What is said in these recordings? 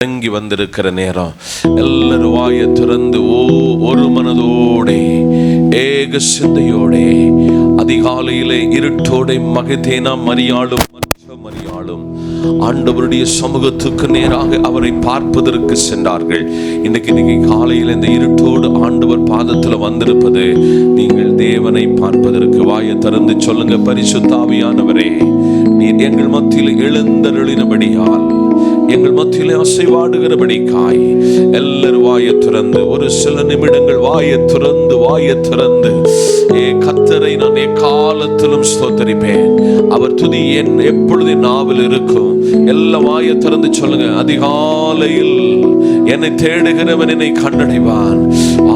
இறங்கி வந்திருக்கிற நேரம் எல்லாரும் வாயை திறந்து ஒரு மனதோட ஏக சிந்தையோட அதிகாலையிலே இருட்டோட மகதேனா மரியாளும் மரியாளும் ஆண்டவருடைய சமூகத்துக்கு நேராக அவரை பார்ப்பதற்கு சென்றார்கள். இன்னைக்கு காலையில் இந்த இருட்டோடு ஆண்டவர் பாதத்தில் வந்திருப்பது நீங்கள் தேவனை பார்ப்பதற்கு. வாயை திறந்து சொல்லுங்க, பரிசுத்த ஆவியானவரே, நீர் எங்கள் மத்தியில் எழுந்தருளினபடியால், எங்கள் மத்தியிலே அசைவாடுகிறபடிக்காய் எல்லாரும் வாயை திறந்து ஒரு சில நிமிடங்கள் வாயை திறந்து கர்த்தரை நான் எக்காலத்திலும் ஸ்தோத்தரிப்பேன், அவர் துதி எப்பொழுது நாவில் இருக்கும். எல்லா வாயை திறந்து சொல்லுங்க, அதிகாலையில் என்னை தேடுகிறவன் என்னை கண்டடைவான்,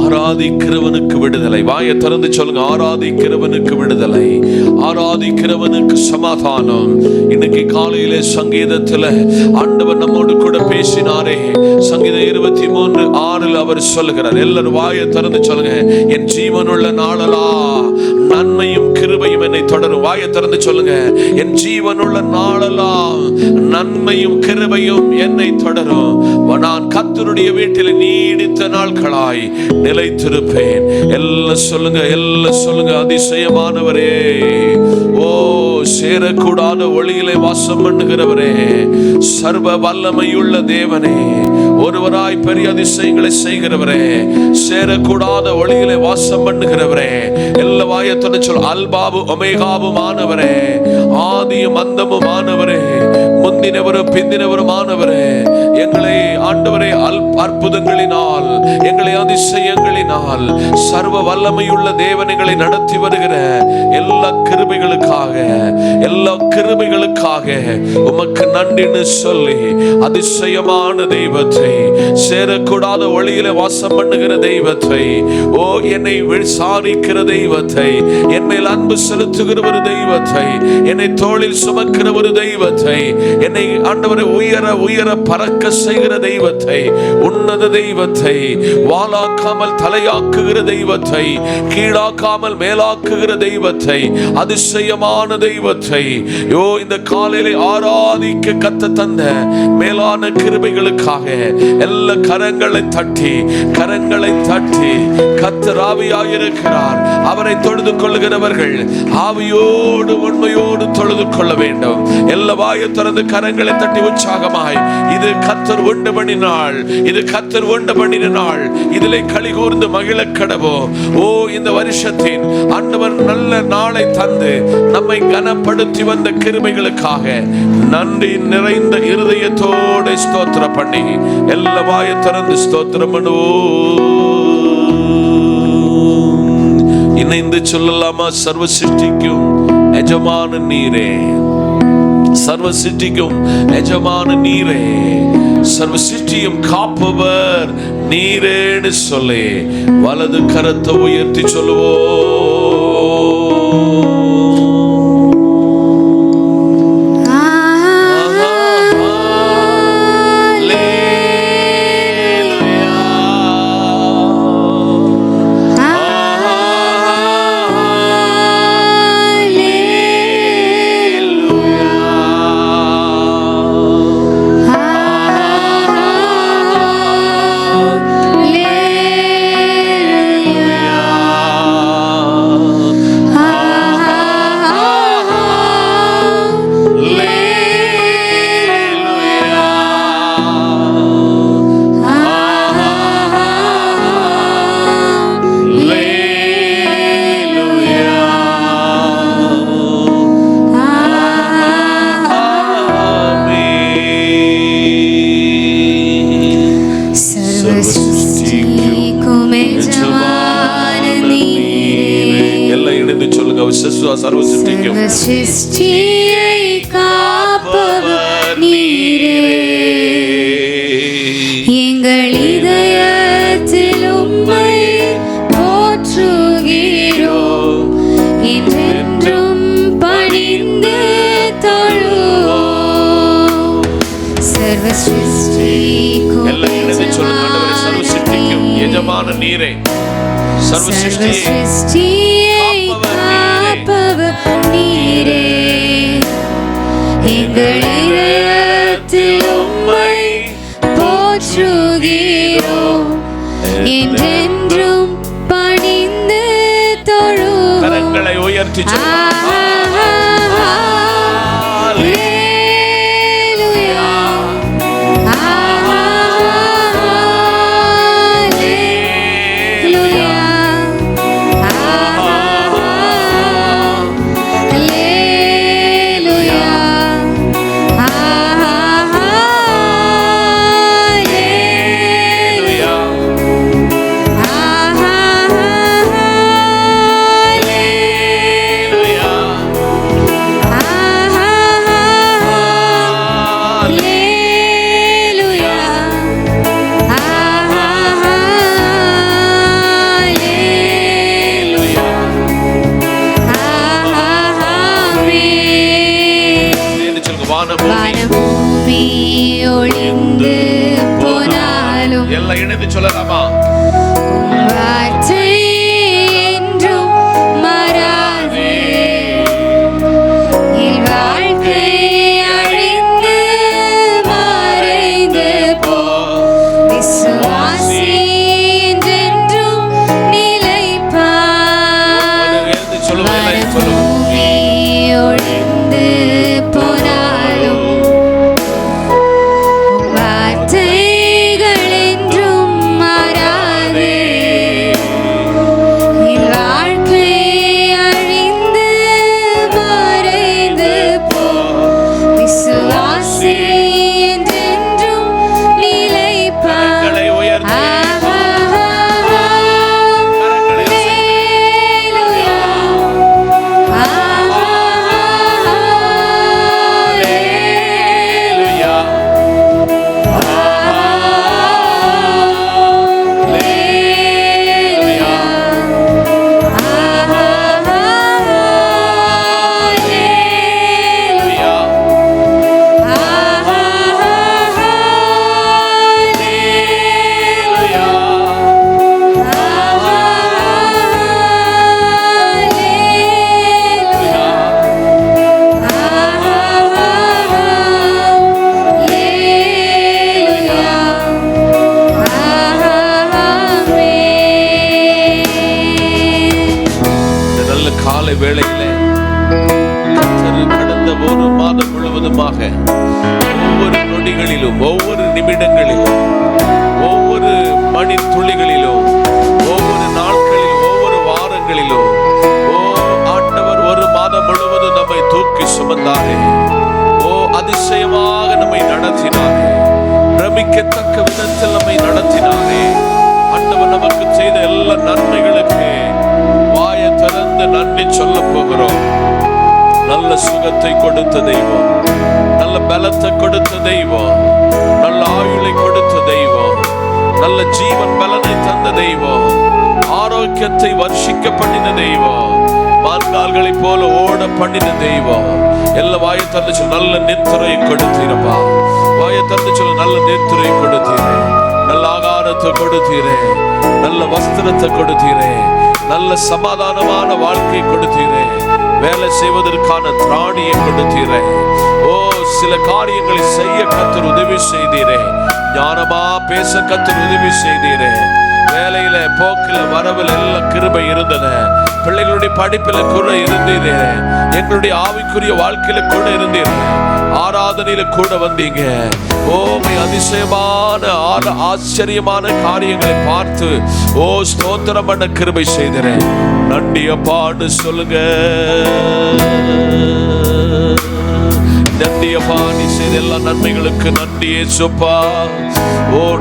ஆராதிக்கிறவனுக்கு விடுதலை. வாயை திறந்து சொல்லுங்க, ஆராதிக்கிறவனுக்கு விடுதலை, ஆராதிக்கிறவனுக்கு சமாதானம். இன்னைக்கு காலையிலே சங்கீதத்தில் ஆண்டவர் நம்மோடு கூட பேசினாரே. சங்கீதம் 23:6 அவர் சொல்லுகிறார். எல்லாரும் வாயை திறந்து சொல்லுங்க, என் ஜீவனுள்ள நாளெல்லாம் நன்மையும் கிருபையும் என்னை தொடரும். வாயை திறந்து சொல்லுங்க, என் ஜீவனுள்ள நாளெல்லாம் நன்மையும் கிருபையும் என்னை தொடரும். நான் கர்த்தருடைய வீட்டில் நீடித்த நாட்களாய் நிலைத்திருப்பேன். எல்லாம் சொல்லுங்க, அதிசயமானவரே, ஓ சேரக்கூடாத ஒளியிலே வாசம் பண்ணுகிறவரே, சர்வ வல்லமையுள்ள தேவனே, ஒருவராய் பெரிய அதிசயங்களை செய்கிறவரே, சேரக்கூடாத ஒளியிலே வாசம் பண்ணுகிறவரே, எல்லா வாயத்தோட சொல், அல்பாபு ஒமேகாவும் ஆனவரே, ஆதியும் அந்தமும் ஆனவரே, முந்தினவரும் பிந்தினவரும் ஆனவரே, எங்களை ஆண்டவரே அற்புதங்களினால், எங்களை அதிசயங்களினால், சர்வ வல்லமையுள்ள தேவனைகளை நடத்தி வருகிற எல்லா கிருபைகளுக்காக உமக்கு நன்றின்னு சொல்லி, அதிசயமான தெய்வத்தை, சேரக்கூடாத ஒளியில வாசம் பண்ணுகிற தெய்வத்தை, ஓ என்னை விசாரிக்கிற தெய்வத்தை, என் மேல் அன்பு செலுத்துகிற ஒரு தெய்வத்தை, என்னை தோளில் சுமக்கிற ஒரு தெய்வத்தை, என்னை ஆண்டவரை உயர பறக்க செய்கிற தெய்வத்தை, உன்னத தெய்வத்தை, வாளாக்காமல் தலையாக்குகிற தெய்வத்தை, கீழாக்காமல் மேலாக்குகிற தெய்வத்தை, அதிசயமான தெய்வத்தை, யோ இந்த காலையிலே ஆராதிக்க கத்த தந்த மேலான கிருபைகளுக்காக எல்லா கரங்களை தட்டி கர்த்தர் ஆவியாயிருக்கிறார். அவரை தொழுது கொள்ளுகிறவர்கள் ஆவியோடு உண்மையோடு தொழுது கொள்ள வேண்டும். எல்லா வாயை திறந்து கரங்களை தட்டி உற்சாகமாய், இது கர்த்தர் உண்டு பண்ணினாள், இது கர்த்தர் உண்டு பண்ணின நாள், இதிலே களி கூர்ந்து மகிழ கடவோம். ஓ இந்த வருஷத்தின் ஆண்டவர் நல்ல நாளை தந்து நம்மை கனப்படுத்தி வந்த கிருபைகளுக்காக நன்றி நிறைந்த இருதயத்தோடு ஸ்தோத்திரம் பண்ணி எல்லா வாயை திறந்து ஸ்தோத்திரம் பண்ணுவோம். இணைந்து சொல்லலாமா? சர்வ சிருஷ்டிக்கும் எஜமான நீரே, சர்வ சிருஷ்டிக்கும் எஜமான நீரே, சர்வ சிருஷ்டியும் காப்பவர் நீரேன்னு சொல்லி வலது கரத்தை உயர்த்தி சொல்லுவோம். சிருஷ்டியை காப்பவர் நீரே, எங்கள் இதயத்தில் உம்மை போற்றுகிறோம், என்றென்றும் பணிந்து தொழுவோம். சர்வ சிருஷ்டிக்கும் எஜமான நீரே, சர்வ சிருஷ்டியை காப்பவர் நீரே, எங்கள் இதயத்தில் உம்மை உயர்த்தி சொல்லுங்க. வானபூமி ஒளிந்து போனாலும் எல்லாம் இணைந்து சொல்லலாமா? வார்த்தை என்றும் மாறாதே. என் வாழ்க்கை அழிந்து மறைந்து போ, விசுவாசி என்றென்றும் நிலைப்பார். வானபூமி ஒளிந்து போனாலும் வார்த்தைகள் என்றும் மாறாதே. என் வாழ்க்கை அழிந்து மறைந்து போ, விசுவாசி என்றென்றும் நிலைப்பார். காலை வேளையிலே கடந்த ஒரு மாதம் முழுவதுமாக ஒவ்வொரு நொடிகளிலும், ஒவ்வொரு நிமிடங்களிலும், ஒவ்வொரு மணி துளிகளிலும், ஒவ்வொரு நாட்களிலும், ஒவ்வொரு வாரங்களிலும் ஆண்டவர் ஒரு மாதம் முழுவதும் நம்மை தூக்கி சுமந்தாரே. அதிசயமாக நம்மை நடத்தினாரே. பிரமிக்கத்தக்க விதத்தில் நம்மை நடத்தினாரே. ஆண்டவர் நமக்கு செய்த எல்லா நன்மைகளுக்கு வாயை திறந்து நன்றி சொல்ல போகிறோம். நல்ல சுகத்தை கொடுத்த தெய்வம், நல்ல பலத்தை கொடுத்த தெய்வம், நல்ல ஆயுளை கொடுத்த தெய்வம், நல்ல ஜீவன் பலனை தந்த தெய்வம், ஆரோக்கியத்தை வர்ஷிக்க பண்ணின தெய்வம், மான்கால்களை போல ஓட பண்ணின தெய்வம். எல்லா வாயை திறந்து சொல்ல நல்ல நித்திரை கொடுத்தீரப்பா. வாயை திறந்து சொல்ல நல்ல நித்திரை கொடுத்தீரே, நல்ல ஆகாரத்தை கொடுத்தீரே, நல்ல வஸ்திரத்தை கொடுத்தீரே, நல்ல சமாதானமான வாழ்க்கை கொடுத்தீரே, வேலை செய்வதற்கான திராணியை கொடுத்தீரே. சில காரியங்களை செய்ய கர்த்தர் உதவி செய்தீரே. ஞானமா பேச கர்த்தர் உதவி செய்தீரே. வேலையில போக்கில வரவில் எல்லாம் கிருபை இருந்தது. பிள்ளைகளுடைய படிப்பில கூட இருந்தீரே. எங்களுடைய ஆவிக்குரிய வாழ்க்கையில கூட இருந்தீரே. ஆராதனையில கூட வந்தீங்க. அதிசயமான ஆச்சரியமான காரியங்களை பார்த்து ஸ்தோத்திரம் பண்ண கிருபை செய்தேன். நன்றியப்பான்னு சொல்லுங்க. நன்றியப்பா, நீ செய்த எல்லா நன்மைகளுக்கு நன்றியே சொப்பா.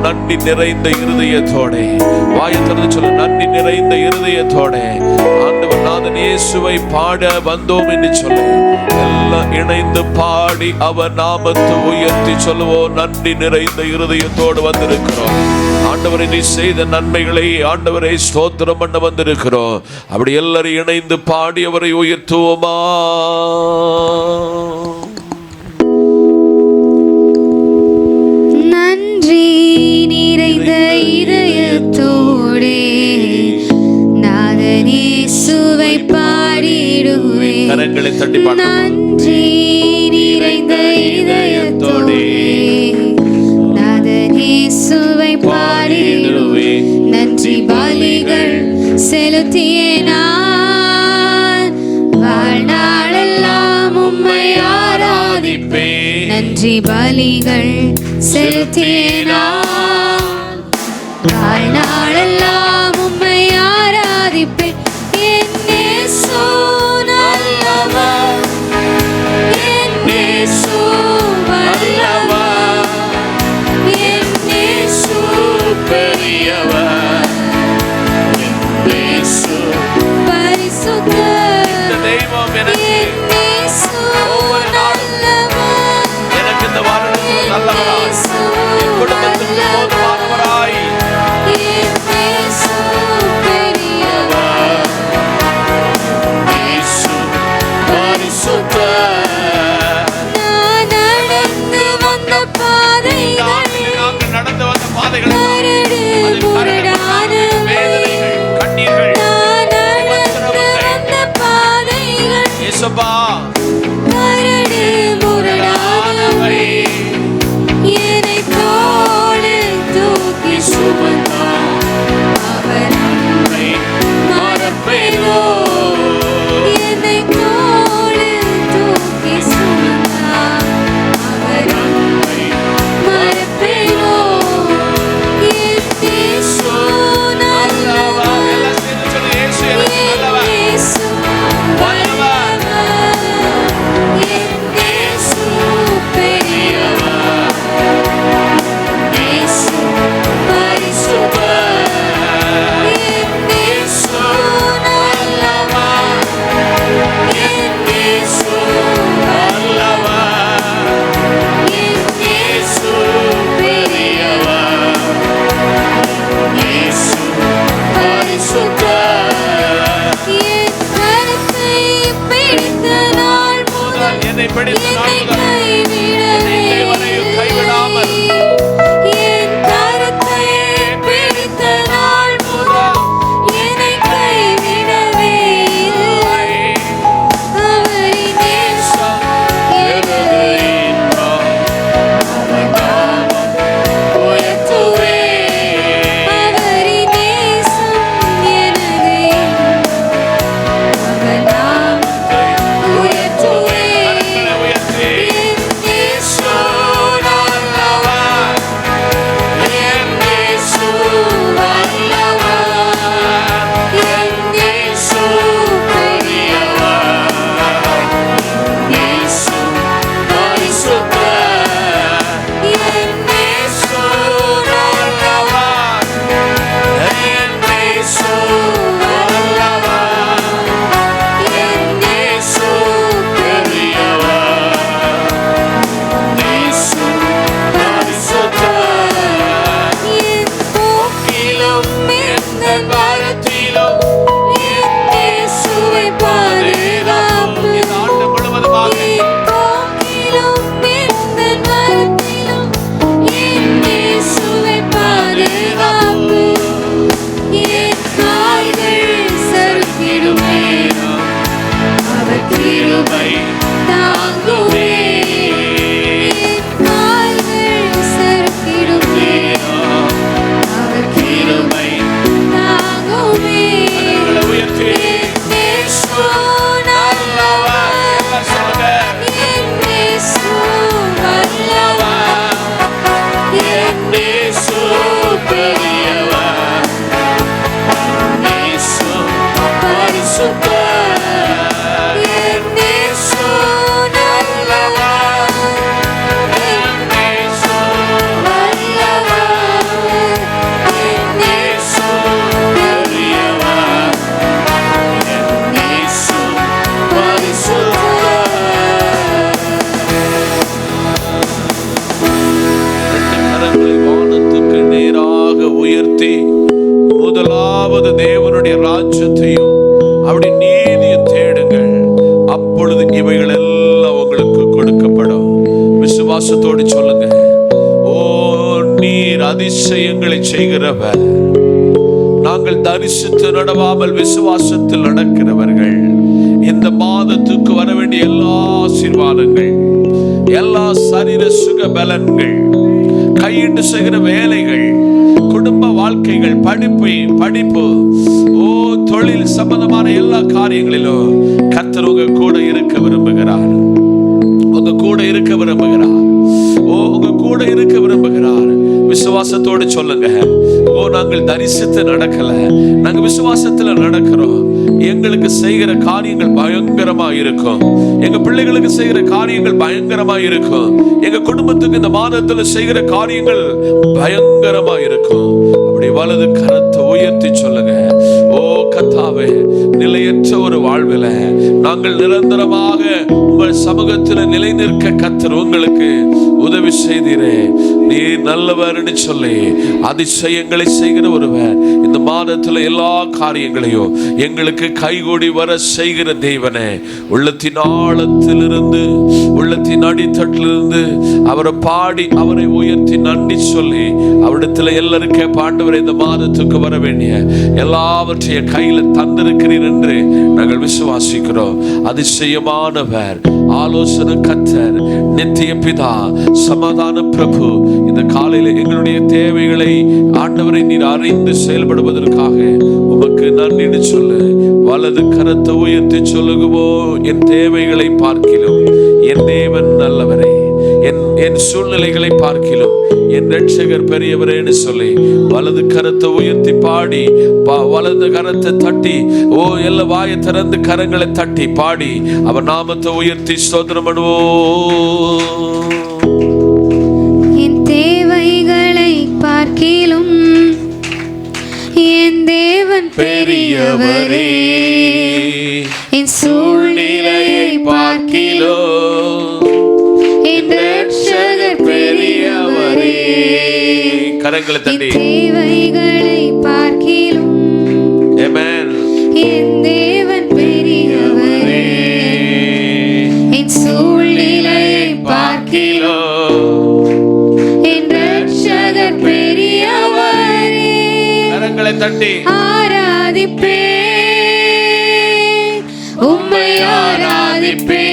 நன்றி நிறைந்த இருதயத்தோட வாயை திறந்து சொல்லு. நன்றி நிறைந்த இருதயத்தோட ஆண்டவர் நாதன் இயேசுவை பாட வந்தோம் என்று சொல்லு. எல்லாம் இணைந்து பாடி அவர் நாமத்தை உயர்த்தி சொல்லுவோம். நன்றி நிறைந்த இருதயத்தோடு வந்திருக்கிறோம். ஆண்டவரை நீ செய்த நன்மைகளை ஆண்டவரை ஸ்தோத்திரம் பண்ண வந்திருக்கிறோம். அப்படி எல்லாரும் இணைந்து பாடி அவரை உயர்த்துவோமா. நன்றி நிறைந்த இதயத்தோடே நாதன் இயேசுவை பாடிடுவேன். கரங்களை தட்டி பாடுவோம். நன்றி நிறைந்த இதயத்தோடே நாதன் இயேசுவை பாடிடுவேன். நன்றி பலிகள் செலுத்திய நான் நன்றி பலிகள் செலுத்தினான். வாழ்நாளெல்லாம் உம்மை ஆராதிப்பேன். என் இயேசு நல்லவர், என் இயேசு வல்லவர், என் இயேசு பெரியவர், என் இயேசு பரிசுத்தர். இந்த தெய்வம் எனக்கு என் இயேசு ஒவ்வொரு நாளும் நல்லவர், எனக்கு இந்த வாரத்தில் நல்லவராய், என் குடும்பத்துக்கு போதுமானவராய், என் இயேசு பெரியவர், இயேசு பரிசுத்தர். நான் நடந்து வந்த பாதைகள் நாங்கள் நடந்து வந்த பாதைகள் கரடு முரடான வேதனைகள், கண்ணீர்கள், நான் நடந்து வந்த பாதைகள் இயேசுப்பா கரடு முரடானவை. என்னை தோளில் தூக்கி சுமந்தார் அவர் அன்பை மறப்பேனோ. என்னை தோளில் தூக்கி சுமந்தார் அவர் அன்பை மறப்பேனோ. என் இயேசு நல்லவர், எல்லாம் சேர்ந்து சொல்லு, இயேசு எனக்கு என் நல்லவர். இயேசு வல்லவர், என் இயேசு பெரியவர், இயேசு பரிசுத்தர், என் இயேசு நல்லவர், என் இயேசு வல்லவர், என் இயேசு பெரியவர், இயேசு பரிசுத்தர். என் கரத்தை பிடித்த நாள் முதல் என்னை பிடித்த நாள் என்னை முதல் கைவிடவே என்னை வரையும் கைவிடாமல் என் கரத்தை பிடித்த நாள் முதல் என்னை கைவிடவே இல்லை. அவரின் நேசம் எனது இன்பம், அவர் நாமம் உயர்த்துவேன். அவரின் நேசம் எனது இன்பம், அவர் நாமத்தை உயர்த்துவேன். கரங்களை உயர்த்தி, என் இயேசு நல்லவர், என் இயேசு வல்லவர், என் இயேசு பெரியவர், இயேசு பரிசுத்தர், என் இயேசு நல்லவர், என் இயேசு வல்லவர், என் இயேசு பெரியவர், இயேசு பரிசுத்தர். என் போக்கிலும் என் வரத்திலும் என் இயேசுவை பாதுகாப்பு. இந்த ஆண்டு முழுவதுமாக என் போக்கிலும் என் வரத்திலும் என் இயேசுவை பாதுகாப்பு. என் கால்கள் சறுக்கிடுமே, அவர் கிருபை தாங்குமே. என் கால்கள் சறுக்கிடுமே, அவர் கிருபை தாங்குமே. கரங்களை உயர்த்தி, என் இயேசு நல்லவர், எல்லாம் சொல்லுங்க, என் இயேசு வல்லவர், என் இயேசு பெரியவர், இயேசு பரிசுத்தர், என் இயேசு நல்லவர், என் இயேசு வல்லவர், என் இயேசு பெரியவர், என் இயேசு பரிசுத்தர். கரங்களை வானத்துக்கு நேராக உயர்த்தி, முதலாவது தேவனுடைய ராஜ்யத்தையும் அவருடைய நீதியை தேடுங்கள், அப்பொழுது இவைகள் எல்லாம் உங்களுக்கு கொடுக்கப்படும். விசுவாசத்தோடு சொல்லுங்க, ஓ நீர் அதிசயங்களை செய்கிறவர், நாங்கள் தரிசித்து நடவாமல் விசுவாசத்தில் நடக்கிறவர்கள். இந்த மாதத்துக்கு வர வேண்டிய எல்லா ஆசீர்வாதங்கள், எல்லா சரீர சுக பலன்கள், கையிட்டு செய்கிற வேலைகள், குடும்ப வாழ்க்கைகள், படிப்பு, ஓ தொழில் சம்பந்தமான எல்லா காரியங்களிலும் கர்த்தர் உங்க கூட இருக்க விரும்புகிறார். கூட இருக்க விரும்புகிறார். விசுவாசத்தோடு சொல்லுங்க, ஓ நாங்கள் தரிசித்து நடக்கல, நாங்க விசுவாசத்துல நடக்கிறோம். எங்களுக்கு செய்கிற காரியங்கள் பயங்கரமா இருக்கும், எங்க பிள்ளைகளுக்கு செய்கிற காரியங்கள் பயங்கரமா இருக்கும், எங்க குடும்பத்துக்கு இந்த மாதத்துல செய்கிற காரியங்கள் பயங்கரமா இருக்கும். அப்படி வலது கரத்தை உயர்த்தி சொல்லுங்க, ஓ கர்த்தாவே, நிலையற்ற ஒரு வாழ்வில நாங்கள் நிரந்தரமாக உங்கள் சமூகத்தில் நிலை நிற்க கர்த்தர் உங்களுக்கு உதவி செய்தீரே. நீ நல்லவர்னு சொல்லி அதிசயங்களை செய்கிற ஒருவர். இந்த மாதத்துல எல்லா காரியங்களையும் எங்களுக்கு கைகூடி வர செய்கிற தேவனே, உள்ளத்தின் ஆழத்திலிருந்து, உள்ளத்தின் அடித்தட்டிலிருந்து அவரை பாடி அவரை உயர்த்தி நன்றி சொல்லி அவரிடத்துல எல்லாருக்கே பாண்டவரை இந்த மாதத்துக்கு வர வேண்டிய எல்லாவற்றையும் கையில தந்திருக்கிறீர் என்று நாங்கள் விசுவாசிக்கிறோம். அதிசயமானவர், ஆலோசனை கர்த்தர், நித்திய பிதா, சமாதான பிரபு, இந்த காலையில எங்களுடைய தேவைகளை ஆண்டவரை நீர் அறிந்து செயல்படுவதற்காக உமக்கு நன்றி சொல்லு. வலது கரத்தை உயர்த்தி சொல்லுகுவோ, என் தேவைகளை பார்க்கிலும் என் தேவன் நல்லவரே, என் சூழ்நிலைகளை பார்க்கிலும் என் ரட்சகர் பெரியவரேன்னு சொல்லி வலது கரத்தை உயர்த்தி பாடி, வலது கரத்தை தட்டி, ஓ எல்லா வாயை திறந்து கரங்களை தட்டி பாடி அவர் நாமத்தை உயர்த்தி ஸ்தோத்திரம் பண்ணுவோம். என் தேவைகளை பார்க்கிலும் என் தேவன் பெரியவரே, என் சூழ்நிலையை பார்க்கிலும் என் ரட்சகர் பெரியவரே. கரங்களை தட்டி தேவைகளை பார்க்கிலும் ஆமென், என் தேவன் பெரியவரே, என் சூழ்நிலையை பார்க்கிலும் என் ரட்சகர் பெரியவரே. கரங்களை தட்டி ஆராதிப்பே, உம்மை ஆராதிப்பே,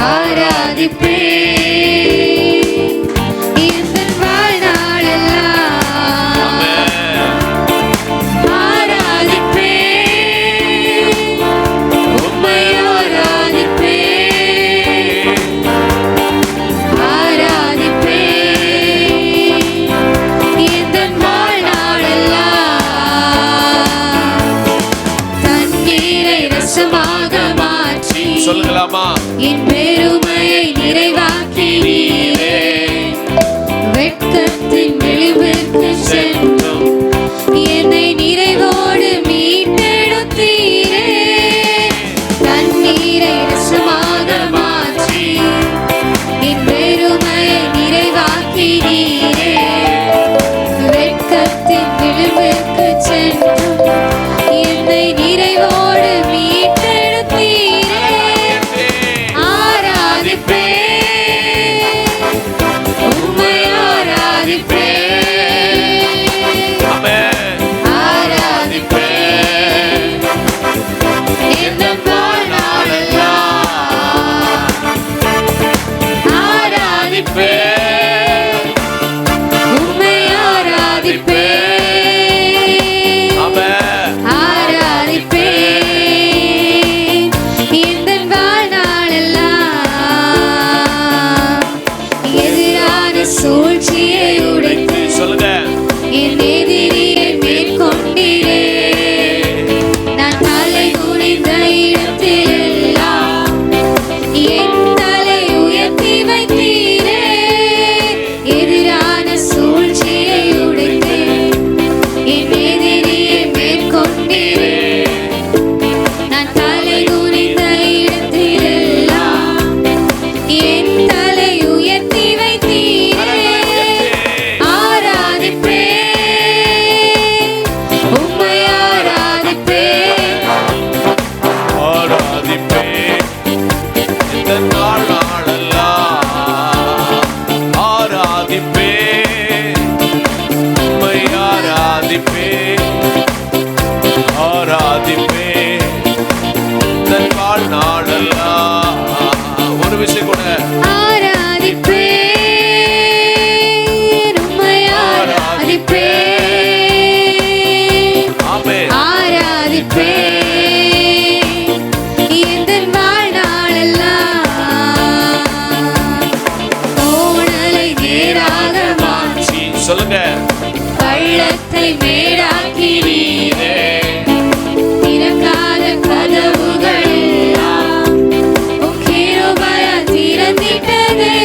ஆராதிப்பே இந்த வாழ்நாளெல்லாம். ஆராதிப்பே, உம்மை ஆராதிப்பே, ஆராதிப்பே இந்த வாழ்நாளெல்லாம். தண்ணீரை ரசமாக மாற்றி சொல்லுங்களாமா, என் பெருமையை நிறைவாக்கி நீரே, வெட்கத்தின் விளிம்பிற்கு சென்றும் என்னை நிறைவோடு மீட்டெடுத்தீரே. தண்ணீரை ரசமாக மாற்றி என் பெருமையை நிறைவாக்கி நீரே, வெட்கத்தின் விளிம்பிற்கு சென்றும் என்னை நிறைவோடு மீட்டெடுத்தீரே. ஆராதிப்பே, சொல்லுங்க. பள்ளத்தை மேடாக்கினீரே, திறக்காத கதவுகள் எல்லாம் உம் கிருபையால் திறந்திட்டதே.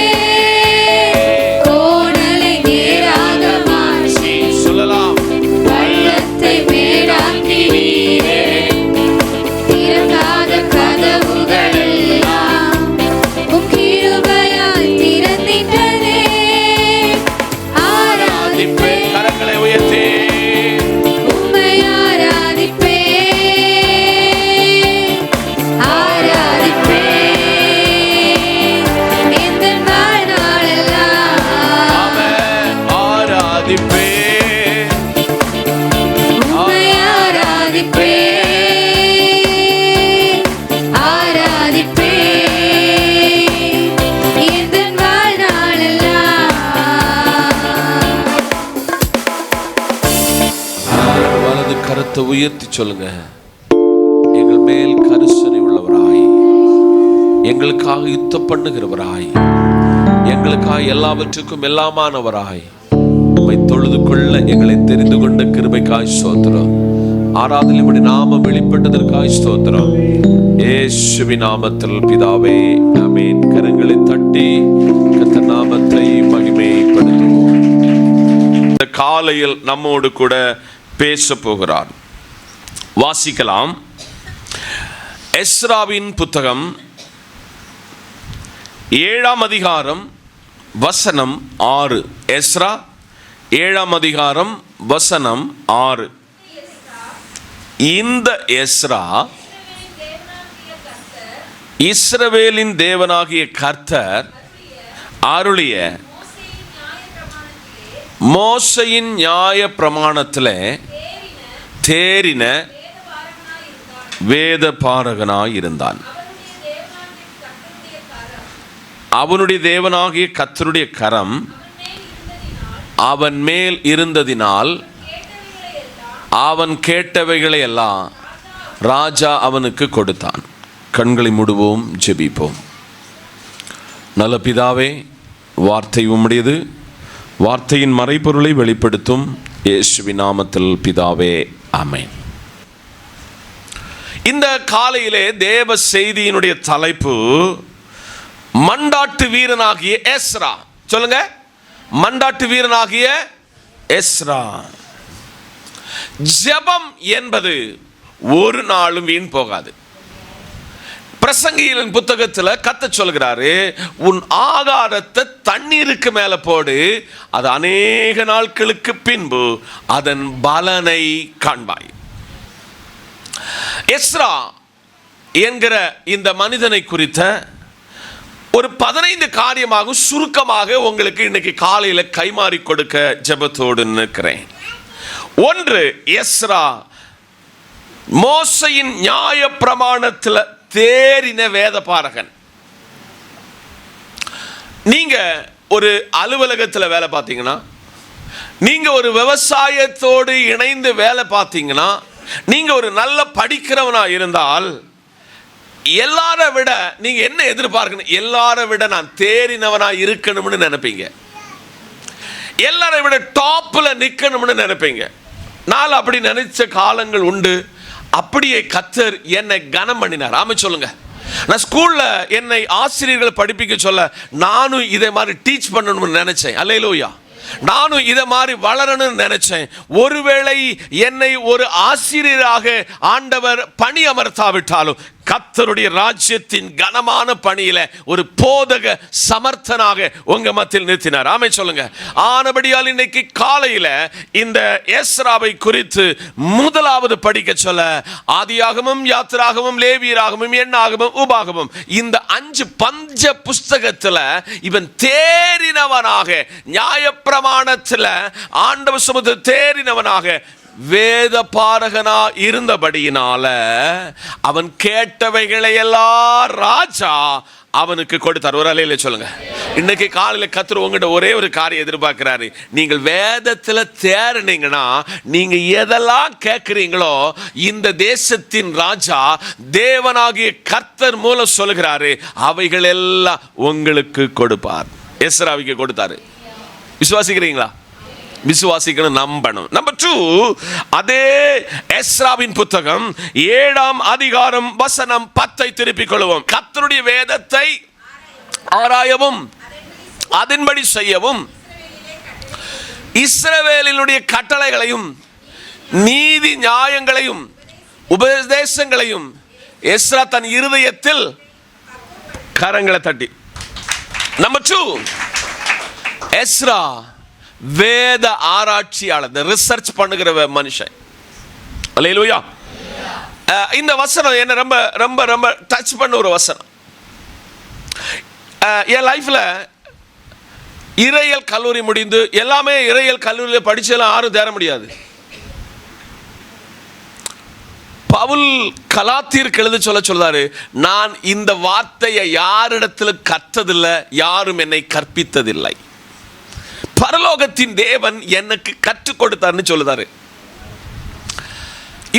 கோணலை நேராக மாற்றி சொல்லலாம். பள்ளத்தை மேடாக்கினீரே, திறக்காத கதவுகள் எல்லாம் உம் கிருபையால் திறந்திட்டதே. ஆராதிப்பேன், கரங்களை உயர்த்தி உம்மை ஆராதிப்பேன், ஆராதிப்பேன் எந்தன் வாழ்நாளெல்லாம். ஆமென். ஆராதிப்பேன், உம்மை ஆராதிப்பேன், ஆராதிப்பேன் எந்தன் வாழ்நாளெல்லாம். வலது கரத்தை உயர்த்தி சொல்லுங்க. எங்கள் மேல் கரிசனை உள்ளவராய், எங்களுக்காக யுத்தம் பண்ணுகிறவராய், எங்களுக்காக எல்லாவற்றுக்கும் எல்லாமானவராய், உம்மை தொழுது கொள்ள எங்களை தெரிந்து கொண்ட கிருபைக்காய் ஸ்தோத்திரம். ஆராதனை நாமம் வெளிப்பட்டதற்காய் ஸ்தோத்திரம். இயேசுவின் நாமத்தில் பிதாவே, ஆமென். கரங்களை தட்டி கர்த்தர் நாமத்தை மகிமைப்படுத்துவோம். இந்த காலையில் நம்மோடு கூட பேச போகிறார். வாசிக்கலாம். எஸ்ராவின் புத்தகம் 7ஆம் அதிகாரம் வசனம் 6. எஸ்ரா 7ஆம் அதிகாரம் வசனம் 6. இந்த எஸ்ரா இஸ்ரவேலின் தேவனாகிய கர்த்தர் அருளிய மோசையின் நியாய பிரமாணத்திலே தேறின வேத பாரகனாய் இருந்தான். அவனுடைய தேவனாகிய கர்த்தருடைய கரம் அவன் மேல் இருந்ததினால் அவன் கேட்டவைகளை எல்லாம் ராஜா அவனுக்கு கொடுத்தான். கண்களை மூடுவோம், ஜெபிப்போம். நல்ல பிதாவே, வார்த்தை உம்முடையது, வார்த்தையின் மறைபொருளை வெளிப்படுத்தும் இயேசுவின் நாமத்தில் பிதாவே, ஆமென். இந்த காலையிலே தேவ செய்தியினுடைய தலைப்பு மண்டாட்டு வீரனாகிய எஸ்ரா. சொல்லுங்க, மண்டாட்டு வீரனாகிய எஸ்ரா. ஜெபம் என்பது ஒரு நாளும் வீண் போகாது. பிரசங்கியின் புத்தகத்தில் கர்த்தர் சொல்கிறாரு, உன் ஆகாரத்தை தண்ணீருக்கு மேல போடு, அது அநேக நாட்களுக்கு பின்பு அதன் பலனை காண்பாய். எஸ்ரா என்கிற இந்த மனிதனை குறித்த ஒரு 15 காரியமாக சுருக்கமாக உங்களுக்கு இன்னைக்கு காலையில கைமாறி கொடுக்க ஜெபத்தோடு நிற்கிறேன். ஒன்று, எஸ்ரா மோசையின் நியாய பிரமாணத்தில் தேறின வேத பாரகன். நீங்க ஒரு அலுவலகத்தில் வேலை பார்த்தீங்கன்னா, நீங்க ஒரு விவசாயத்தோடு இணைந்து வேலை பார்த்தீங்கன்னா, நீங்க ஒரு நல்ல படிக்கிறவனா இருந்தால் எல்லாரை விட நீங்க என்ன எதிர்பார்க்கணும்? எல்லாரை விட நான் தேறினவனா இருக்கணும்னு நினைப்பீங்க. எல்லாரை விட டாப்ல நிக்கணும்னு நினைப்பீங்க. நான் அப்படி நினைச்ச காலங்கள் உண்டு. அப்படியே கர்த்தர் என்னை கனம் பண்ணினார். ஆமா சொல்லுங்க. நான் ஸ்கூல்ல என்னை ஆசிரியர்கள் படிப்பிக்க சொல்ல நானும் இதை மாதிரி டீச் பண்ணணும்னு நினைச்சேன். அல்லேலூயா. நானும் இதை மாதிரி வளரணும்னு நினைச்சேன். ஒருவேளை என்னை ஒரு ஆசிரியராக ஆண்டவர் பணி அமர்த்தாவிட்டாலும் கர்த்தருடைய ராஜ்யத்தின் கனமான பணியில ஒரு போதக சமர்த்தனாக உங்க மத்தியில் நிறுத்தினார். ஆமே சொல்லுங்க. ஆனபடியால் இன்னைக்கு காலையில இந்த எஸ்ராவை குறித்து முதலாவது படிக்க சொல்ல ஆதியாகமும், யாத்திராகமும், லேவியராகமும், எண்ணாகமும், உபாகமும் இந்த 5 பஞ்ச புஸ்தகத்துல இவன் தேறினவனாக, நியாயப்பிரமாணத்துல ஆண்டவர் சமூகத்தில் தேறினவனாக வேத பாரகனா இருந்தபடியினால அவன் கேட்டவைகளை எல்லாம் ராஜா அவனுக்கு கொடுத்தார். ஒரு அலையில சொல்லுங்க. இன்னைக்கு காலையில கர்த்தர் உங்ககிட்ட ஒரே ஒரு காரியம் எதிர்பார்க்கிறாரு. நீங்கள் வேதத்துல தேறினீங்கன்னா நீங்க எதெல்லாம் கேட்கிறீங்களோ இந்த தேசத்தின் ராஜா தேவனாகிய கர்த்தர் மூலம் சொல்லுகிறாரு, அவைகள் எல்லாம் உங்களுக்கு கொடுப்பார். எஸ்ராவுக்கு கொடுத்தாரு. விசுவாசிக்கிறீங்களா? விசுவாசிக்கணும், நம்பணும். நம்பர் 2, அதே எஸ்ராவின் புத்தகம் 7ஆம் அதிகாரம் வசனம் 10 திருப்பிக் கொள்வோம். கர்த்தருடைய வேதத்தை ஆராயவும் அதன்படி செய்யவும் இஸ்ரவேலினுடைய கட்டளைகளையும் நீதி நியாயங்களையும் உபதேசங்களையும் எஸ்ரா தன் இருதயத்தில் கரங்களை தட்டி. நம்பர் 2, எஸ்ரா வேத ஆராய்ச்சியாளர், ரிசர்ச் பண்ணுகிற மனுஷன். அல்லேலூயா. இந்த வசனம் என்ன ரொம்ப ரொம்ப ரொம்ப டச் பண்ண ஒரு வசனம். என் லைஃப்ல இறையியல் கல்லூரி முடிந்து எல்லாமே இறையியல் கல்லூரியில் படிச்செல்லாம் யாரும் தேர முடியாது. பவுல் கலாத்தியருக்கு எழுத சொல்றாரு, நான் இந்த வார்த்தையை யாரிடத்தில் கற்றதில்லை, யாரும் என்னை கற்பித்ததில்லை, பரலோகத்தின் தேவன் எனக்கு கற்றுக் கொடுத்தார்னு சொல்லுதாரு.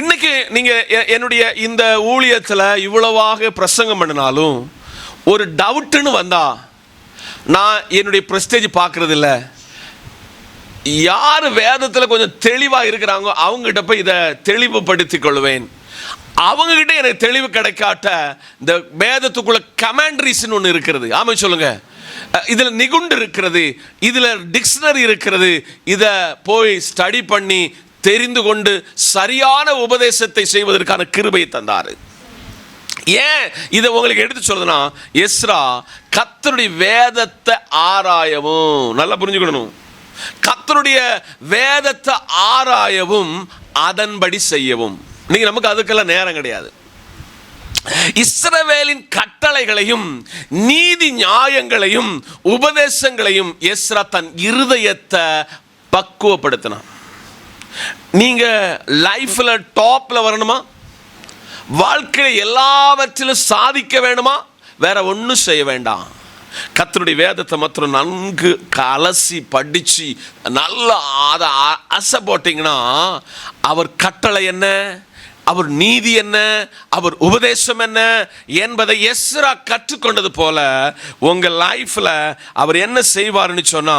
இன்னைக்கு நீங்க என்னுடைய இந்த ஊழியத்தில் இவ்வளவாக பிரசங்கம் பண்ணினாலும் ஒரு டவுட்னு வந்தா நான் என்னுடைய பிரஸ்டேஜ் பார்க்கறது இல்லை. யார் வேதத்தில் கொஞ்சம் தெளிவாக இருக்கிறாங்க அவங்ககிட்ட போய் இதை தெளிவுபடுத்திக் கொள்வேன். அவங்ககிட்ட எனக்கு தெளிவு கிடைக்காட்ட இந்த வேதத்துக்குள்ள கமாண்ட்ரிஸ்ன்னு ஒன்று இருக்கிறது. ஆமாம் சொல்லுங்க. இதில் நிகுண்டு இருக்கிறது, இதில் டிக்ஷனரி இருக்கிறது. இதை போய் ஸ்டடி பண்ணி தெரிந்து கொண்டு சரியான உபதேசத்தை செய்வதற்கான கிருபையை தந்தார். ஏன் இதை உங்களுக்கு எடுத்து சொல்றதுன்னா, எஸ்ரா கர்த்தருடைய வேதத்தை ஆராயவும், நல்லா புரிஞ்சுக்கணும், கர்த்தருடைய வேதத்தை ஆராயவும் அதன்படி செய்யவும். இன்னைக்கு நமக்கு அதுக்கெல்லாம் நேரம் கிடையாது. இஸ்ரவேலின் கட்டளைகளையும் நீதி நியாயங்களையும் உபதேசங்களையும் எஸ்ரா தன் இருதயத்தை பக்குவப்படுத்தினான். நீங்க லைஃப்ல டாப்ல வரணுமா, வாழ்க்கையில் எல்லாவற்றிலும் சாதிக்க வேணுமா, வேற ஒன்றும் செய்ய வேண்டாம். கர்த்தருடைய வேதத்தை மாத்திரம் நன்கு அலசி படிச்சு நல்லா அதை அசை போட்டீங்கன்னா அவர் கட்டளை என்ன, அவர் நீதி என்ன, அவர் உபதேசம் என்ன என்பதை எஸ்ரா கற்றுக்கொண்டது போல உங்க லைஃப்ல அவர் என்ன செய்வார்னு சொன்னா,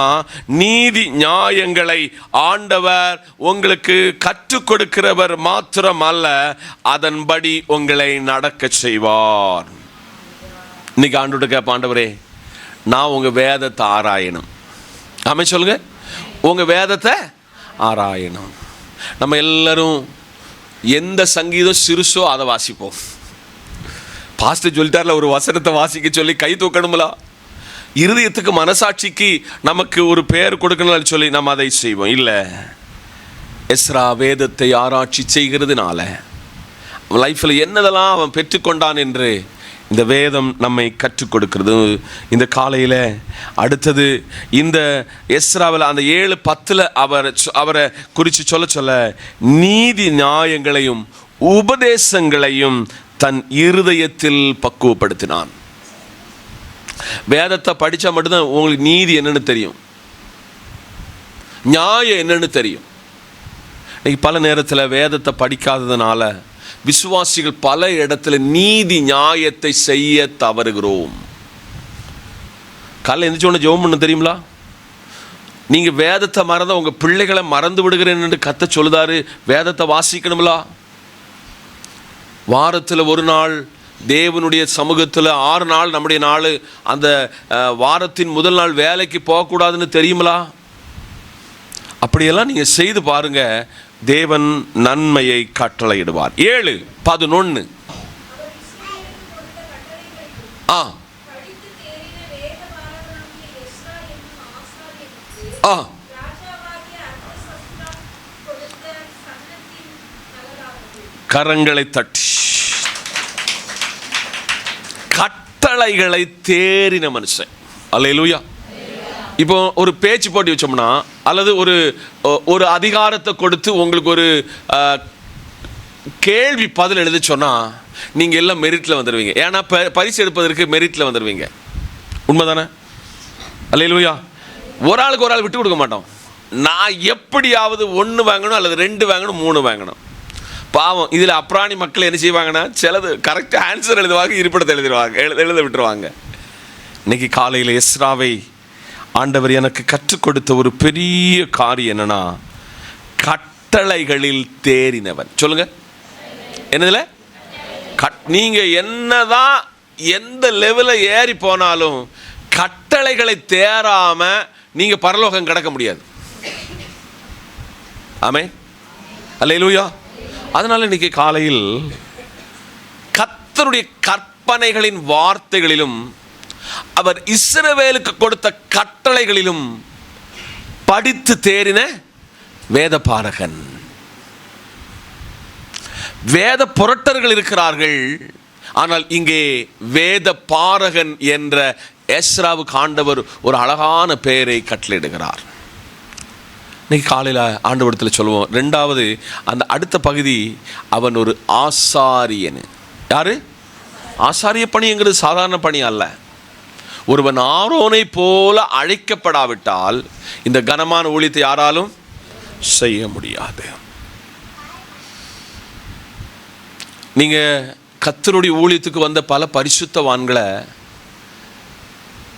நீதி நியாயங்களை ஆண்டவர் உங்களுக்கு கற்றுக் கொடுக்கிறவர் மாத்திரம் அல்ல, அதன்படி உங்களை நடக்க செய்வார். இன்னைக்கு ஆண்டவர்கிட்ட கேட்ப, ஆண்டவரே நான் உங்க வேதத்தை ஆராயணும். ஆமென் சொல்லுங்க. உங்க வேதத்தை ஆராயணும். நம்ம எல்லாரும் எந்த சங்கீதம் சிறுசோ அதை வாசிப்போம். பாஸ்டர் சொல்லிட்டார்ல, ஒரு வசனத்தை வாசிக்க சொல்லி கை தூக்கணும்ல. இருதயத்துக்கு மனசாட்சிக்கு நமக்கு ஒரு பெயர் கொடுக்கணும்னு சொல்லி நம்ம அதை செய்வோம். இல்லை, எஸ்ரா வேதத்தை ஆராய்ச்சி செய்கிறதுனால லைஃப்பில் என்னதெல்லாம் அவன் பெற்றுக்கொண்டான் என்று இந்த வேதம் நம்மை கற்றுக் கொடுக்கிறது. இந்த காலையில் அடுத்தது இந்த எஸ்ராவில் அந்த 7:10 அவரை குறித்து சொல்ல நீதி நியாயங்களையும் உபதேசங்களையும் தன் இருதயத்தில் பக்குவப்படுத்தினான். வேதத்தை படித்தா மட்டும்தான் உங்களுக்கு நீதி என்னன்னு தெரியும், நியாயம் என்னன்னு தெரியும். இன்னைக்கு பல நேரத்தில் வேதத்தை படிக்காததுனால விசுவாசிகள் பல இடத்துல நீதி நியாயத்தை செய்ய தவறுகிறோம். காலையில் எந்திரிச்சோன்னு ஜெபம் பண்ண தெரியுங்களா? நீங்க வேதத்தை மறந்த உங்க பிள்ளைகளை மறந்து விடுகிறேன் என்று கத்த சொல்லுதாரு. வேதத்தை வாசிக்கணுங்களா? வாரத்தில் ஒரு நாள் தேவனுடைய சமூகத்தில் 6 நாள் நம்முடைய நாள். அந்த வாரத்தின் முதல் நாள் வேலைக்கு போகக்கூடாதுன்னு தெரியுங்களா? அப்படியெல்லாம் நீங்க செய்து பாருங்க, தேவன் நன்மையை கட்டளையிடுவார். 7:11 கரங்களை தட்டி கட்டளைகளை தேறின மனுஷன். அல்லேலூயா. இப்போ ஒரு பேச்சு போட்டி வச்சோம்னா, அல்லது ஒரு அதிகாரத்தை கொடுத்து உங்களுக்கு ஒரு கேள்வி பதில் எழுத சொன்னா நீங்க எல்லாம் மெரிட்ல வந்துடுவீங்க. ஏன்னா பரிசு எடுப்பதற்கு மெரிட்ல வந்துடுவீங்க. உண்மைதானே? அல்லேலூயா. ஒரு ஆளுக்கு ஒரு ஆள் விட்டு கொடுக்க மாட்டோம். நான் எப்படியாவது 1 வாங்கணும், அல்லது 2 வாங்கணும், 3 வாங்கணும். பாவம், இதில் அப்ராணி மக்கள் என்ன செய்வாங்கன்னா, சிலது கரெக்டாக ஆன்சர் எழுதுவாங்க, இருப்பிடத்தை எழுத விட்டுருவாங்க. இன்னைக்கு காலையில் எஸ்ராவை ஆண்டவர் எனக்கு கற்றுக் கொடுத்த ஒரு பெரிய காரியம் என்னன்னா, கட்டளைகளில் தேறினவன். சொல்லுங்க, என்னதுல? நீங்க என்னதான் எந்த லெவலில் ஏறி போனாலும் கட்டளைகளை தேராம நீங்க பரலோகம் கடக்க முடியாது. ஆமென், அல்லேலூயா. அதனால இன்னைக்கு காலையில் கர்த்தருடைய கற்பனைகளின் வார்த்தைகளிலும் அவர் இஸ்ரவேலுக்கு கொடுத்த கட்டளைகளிலும் படித்து தேறின வேத பாரகன். வேத புரட்டர்கள் இருக்கிறார்கள், ஆனால் இங்கே வேத பாரகன் என்ற எஸ்ராவுக்கு ஆண்டவர் ஒரு அழகான பெயரை கட்டளையிடுகிறார். இன்னைக்கு காலையில் ஆண்டவரிடத்தில் சொல்லுவோம். ரெண்டாவது, அந்த அடுத்த பகுதி, அவன் ஒரு ஆசாரியன். யாரு? ஆசாரிய பணிங்கிறது சாதாரண பணி அல்ல. ஒருவன் ஆரோனை போல அழைக்கப்படாவிட்டால் இந்த கனமான ஊழியத்தை யாராலும் செய்ய முடியாது. நீங்க கர்த்தருடைய ஊழியத்துக்கு வந்த பல பரிசுத்தவான்களை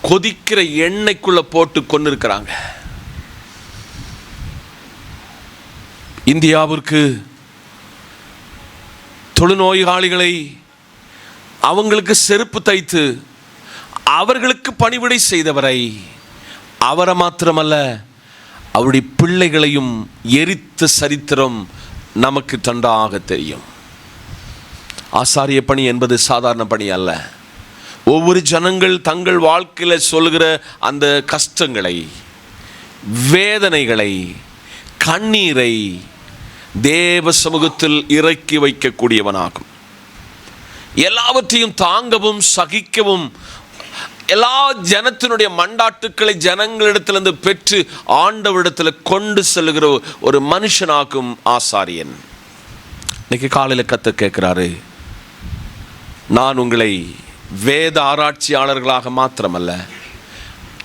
கொதிக்கிற எண்ணெய்க்குள்ள போட்டு கொண்டு இருக்கிறாங்க. இந்தியாவிற்கு தொழுநோயாளிகளை அவங்களுக்கு செருப்பு தைத்து அவர்களுக்கு பணிவிடை செய்தவரை, அவரை மாத்திரமல்ல அவருடைய பிள்ளைகளையும் எரித்த சரித்திரம் நமக்கு தண்டாக தெரியும். ஆசாரிய பணி என்பது சாதாரண பணி அல்ல. ஒவ்வொரு ஜனங்கள் தங்கள் வாழ்க்கையில் சொல்கிற அந்த கஷ்டங்களை, வேதனைகளை, கண்ணீரை தேவ சமூகத்தில் இறக்கி வைக்கக்கூடியவனாகும். எல்லாவற்றையும் தாங்கவும் சகிக்கவும், எல்லா ஜனத்தினுடைய மண்டாட்டுக்களை ஜனங்களிடத்திலிருந்து பெற்று ஆண்டவரிடத்தில் கொண்டு செல்கிற ஒரு மனுஷனாக்கும் ஆசாரியன். இன்னைக்கு காலையில் கர்த்தர் கேட்கிறாரு, நான் உங்களை வேத ஆராய்ச்சியாளர்களாக மாத்திரமல்ல,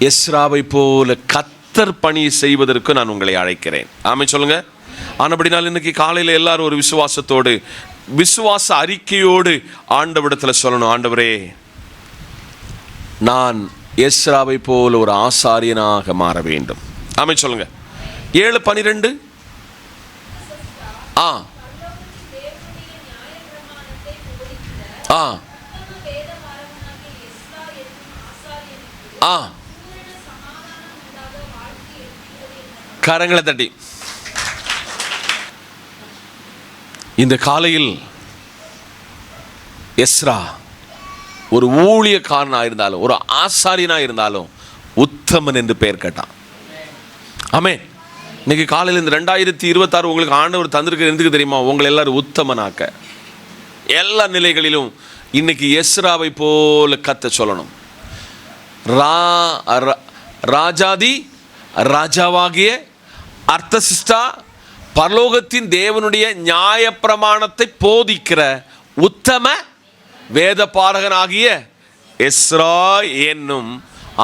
எஸ்ராவை போல கர்த்தர் பணி செய்வதற்கு நான் உங்களை அழைக்கிறேன். ஆமென் சொல்லுங்க. ஆனபடினால் இன்னைக்கு காலையில் எல்லாரும் ஒரு விசுவாசத்தோடு, விசுவாச அறிக்கையோடு ஆண்டவரிடத்தில் சொல்லணும், ஆண்டவரே, நான் எஸ்ராவை போல ஒரு ஆசாரியனாக மாற வேண்டும். ஆமென் சொல்லுங்க. 7:12. ஆ ஆ ஆ கரங்களை தட்டி இந்த காலையில் எஸ்ரா ஒரு ஊழியக்காரனாக இருந்தாலும், ஒரு ஆசாரியனாக இருந்தாலும் உத்தமன் என்று பெயர் கேட்டான். ஆமென். இன்னைக்கு காலையில் இந்த 2026 உங்களுக்கு ஆண்டவர் தந்திருக்கிற எதுக்கு தெரியுமா? உங்களை எல்லாரும் உத்தமனாக்க, எல்லா நிலைகளிலும் இன்னைக்கு எஸ்ராவை போல கத்த சொல்லணும். ராஜாதி ராஜாவாகிய அர்த்தசிஷ்டா, பரலோகத்தின் தேவனுடைய நியாய பிரமாணத்தை போதிக்கிற உத்தம வேத பாரகனாகிய எஸ்ரா என்னும்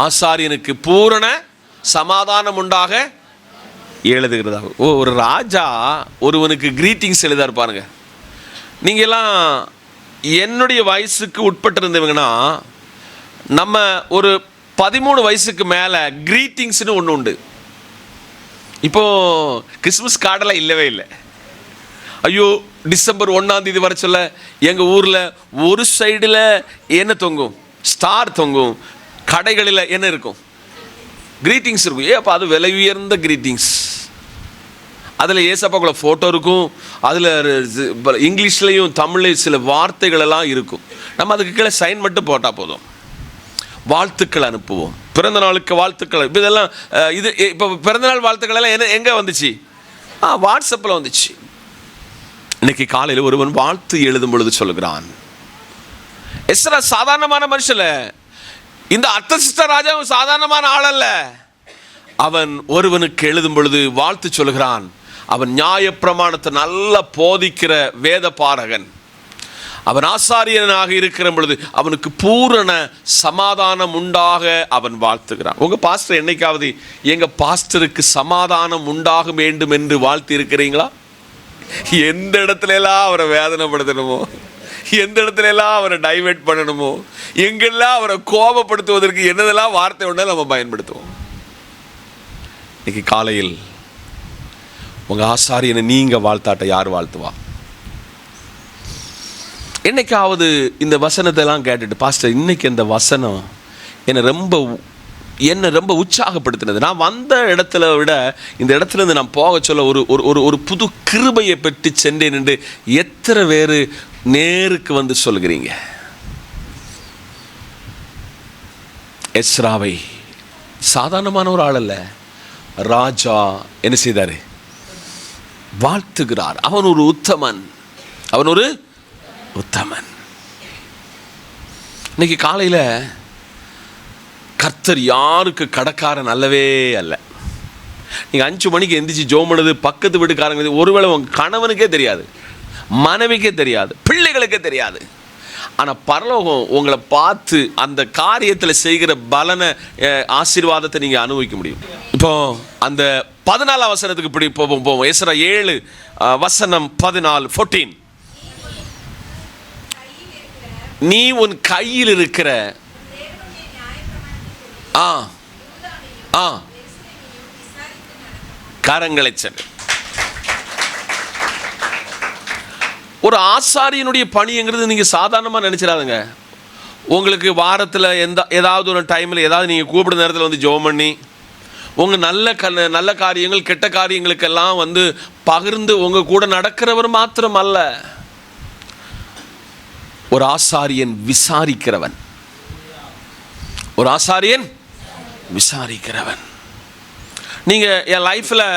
ஆசாரியனுக்கு பூரண சமாதானம் உண்டாக எழுதுகிறதா. ஒரு ராஜா ஒருவனுக்கு கிரீட்டிங்ஸ் எழுதா இருப்பாருங்க. நீங்க எல்லாம் என்னுடைய வயசுக்கு உட்பட்டிருந்தவங்கன்னா, நம்ம ஒரு 13 வயசுக்கு மேலே கிரீட்டிங்ஸ்னு ஒன்று உண்டு. இப்போ கிறிஸ்மஸ் கார்டெல்லாம் இல்லவே இல்லை. ஐயோ, டிசம்பர் 1ஆம் தேதி வர சொல்ல எங்கள் ஊரில் ஒரு சைடில் என்ன தொங்கும்? ஸ்டார் தொங்கும். கடைகளில் என்ன இருக்கும்? கிரீட்டிங்ஸ் இருக்கும். அப்போ அது விலை உயர்ந்த கிரீட்டிங்ஸ். அதில் ஏசப்பாக்குள்ள ஃபோட்டோ இருக்கும். அதில் இங்கிலீஷ்லேயும் தமிழ்லையும் சில வார்த்தைகள் எல்லாம் இருக்கும். நம்ம அதுக்கு கீழே சைன் மட்டும் போட்டால் போதும். வாழ்த்துக்கள் அனுப்புவோம். பிறந்த நாளுக்கு வாழ்த்துக்கள். இப்போ இதெல்லாம் இது இப்போ பிறந்தநாள் வாழ்த்துக்கள் எல்லாம் எங்கே வந்துச்சு? வாட்ஸ்அப்பில் வந்துச்சு. இன்னைக்கு காலையில் ஒருவன் வாழ்த்து எழுதும் பொழுது சொல்லுகிறான், எஸ்ரா சாதாரணமான மனுஷன், இந்த அர்த்தசிஷ்ட ராஜா சாதாரணமான ஆள் அல்ல. அவன் ஒருவனுக்கு எழுதும் பொழுது வாழ்த்து சொல்லுகிறான். அவன் நியாயப்பிரமாணத்தை நல்லா போதிக்கிற வேத பாரகன். அவன் ஆசாரியனாக இருக்கிற பொழுது அவனுக்கு பூரண சமாதானம் உண்டாக அவன் வாழ்த்துகிறான். உங்க பாஸ்டர் என்னைக்காவது எங்க பாஸ்டருக்கு சமாதானம் உண்டாக வேண்டும் என்று வாழ்த்து இருக்கிறீங்களா? எந்த இடத்துல எல்லாம் அவரை வேதனைப்படுத்தணுமோ, எந்த இடத்துல எல்லாம் அவரை டைவர்ட் பண்ணணுமோ, எங்கெல்லாம் அவரை கோபப்படுத்துவதற்கு என்னதெல்லாம் வார்த்தை ஒன்றா நம்ம பயன்படுத்துவோம். இன்னைக்கு காலையில் உங்க ஆசாரியனை நீங்க வாழ்த்தாட்ட யார் வாழ்த்துவா? என்னைக்காவது இந்த வசனத்தை எல்லாம் கேட்டுட்டு, பாஸ்டர் இன்னைக்கு இந்த வசனம் என்னை ரொம்ப உற்சாகப்படுத்தினது, நான் வந்த இடத்துல விட இந்த இடத்துல இருந்து நான் போக சொல்ல ஒரு புது கிருபையை பெற்று சென்றேன் என்று எத்தனை பேர் நேருக்கு வந்து சொல்கிறீங்க? எஸ்ராவை சாதாரணமான ஒரு ஆள் அல்ல, ராஜா என்ன செய்தாரு? வாழ்த்துகிறார். அவன் ஒரு உத்தமன். இன்னைக்கு காலையில் கர்த்தர் யாருக்கு கடக்காரன் அல்லவே அல்ல. நீங்கள் 5 மணிக்கு எந்திரிச்சு ஜோம் பண்ணது பக்கத்து வீட்டுக்காரங்க ஒருவேளை உங்கள் கணவனுக்கே தெரியாது, மனைவிக்கே தெரியாது, பிள்ளைகளுக்கே தெரியாது. ஆனால் பரலோகம் உங்களை பார்த்து அந்த காரியத்தில் செய்கிற பலனை ஆசீர்வாதத்தை நீங்கள் அனுபவிக்க முடியும். இப்போ அந்த 14 வசனத்துக்கு இப்படி போவோம். எஸ்ரா 7 வசனம் 14. நீ உன் கையில் இருக்கிற கரங்களை சென்று. ஒரு ஆசாரியனுடைய பணிங்கிறது நீங்க சாதாரணமா நினைச்சிடாதுங்க. உங்களுக்கு வாரத்தில் ஏதாவது ஒரு டைமில் ஏதாவது நீங்கள் கூப்பிடுற நேரத்தில் வந்து ஜெபம் பண்ணி உங்கள் நல்ல காரியங்கள் கெட்ட காரியங்களுக்கெல்லாம் வந்து பகிர்ந்து உங்கள் கூட நடக்கிறவர் மாத்திரம் அல்ல, ஒரு ஆசாரியன் விசாரிக்கிறவன். நீங்கள் என் லைஃப்பில்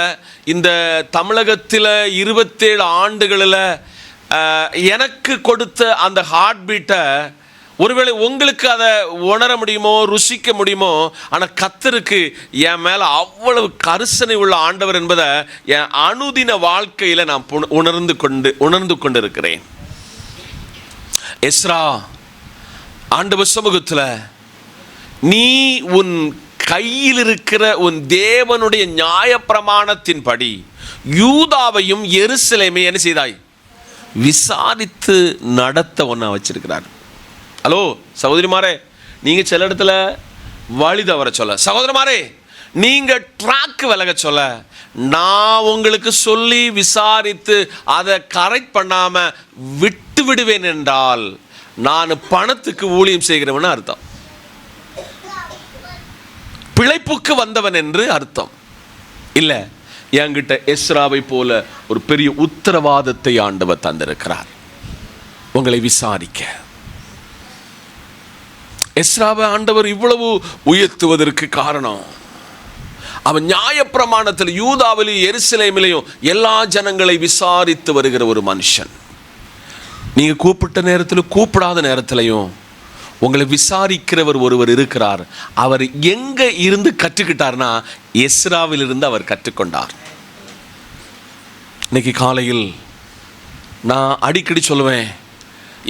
இந்த தமிழகத்தில் 27 ஆண்டுகளில் எனக்கு கொடுத்த அந்த ஹார்ட் பீட்டை ஒருவேளை உங்களுக்கு அதை உணர முடியுமோ, ருசிக்க முடியுமோ, ஆனால் கர்த்தருக்கு என் மேலே அவ்வளவு கரிசனை உள்ள ஆண்டவர் என்பதை என் அனுதின வாழ்க்கையில் நான் உணர்ந்து கொண்டு இருக்கிறேன். எஸ்ரா ஆண்டவர் சமூகத்தில் நீ உன் கையில் இருக்கிற உன் தேவனுடைய நியாயப்பிரமாணத்தின்படி யூதாவையும் எருசலேமையும் என்ன செய்தாய்? விசாரித்து நடத்த ஒன்றா வச்சிருக்கிறார். ஹலோ சகோதரிமாரே, நீங்கள் சில இடத்துல வழி தவற சொல்ல, சகோதரமாரே நீங்கள் ட்ராக் விலக சொல்ல, நான் உங்களுக்கு சொல்லி விசாரித்து அதை கரெக்ட் பண்ணாமல் விட்டு விடுவேன் என்றால் நான் பணத்துக்கு ஊழியம் செய்கிறவன் அர்த்தம், பிழைப்புக்கு வந்தவன் என்று அர்த்தம் இல்லை. என்கிட்ட எஸ்ராவை போல ஒரு பெரிய உத்தரவாதத்தை ஆண்டவர் தந்திருக்கிறார் உங்களை விசாரிக்க. எஸ்ராவை ஆண்டவர் இவ்வளவு உயர்த்துவதற்கு காரணம், அவன் நியாயப்பிரமாணத்தில் யூதாவிலையும் எருசலேமிலையும் எல்லா ஜனங்களை விசாரித்து வருகிற ஒரு மனுஷன். நீங்க கூப்பிட்ட நேரத்தில் கூப்பிடாத நேரத்திலையும் உங்களை விசாரிக்கிறவர் ஒருவர் இருக்கிறார். அவர் எங்க இருந்து கற்றுக்கிட்டார்னா எஸ்ராவில் இருந்து அவர் கற்றுக்கொண்டார். இன்னைக்கு காலையில் நான் அடிக்கடி சொல்லுவேன்,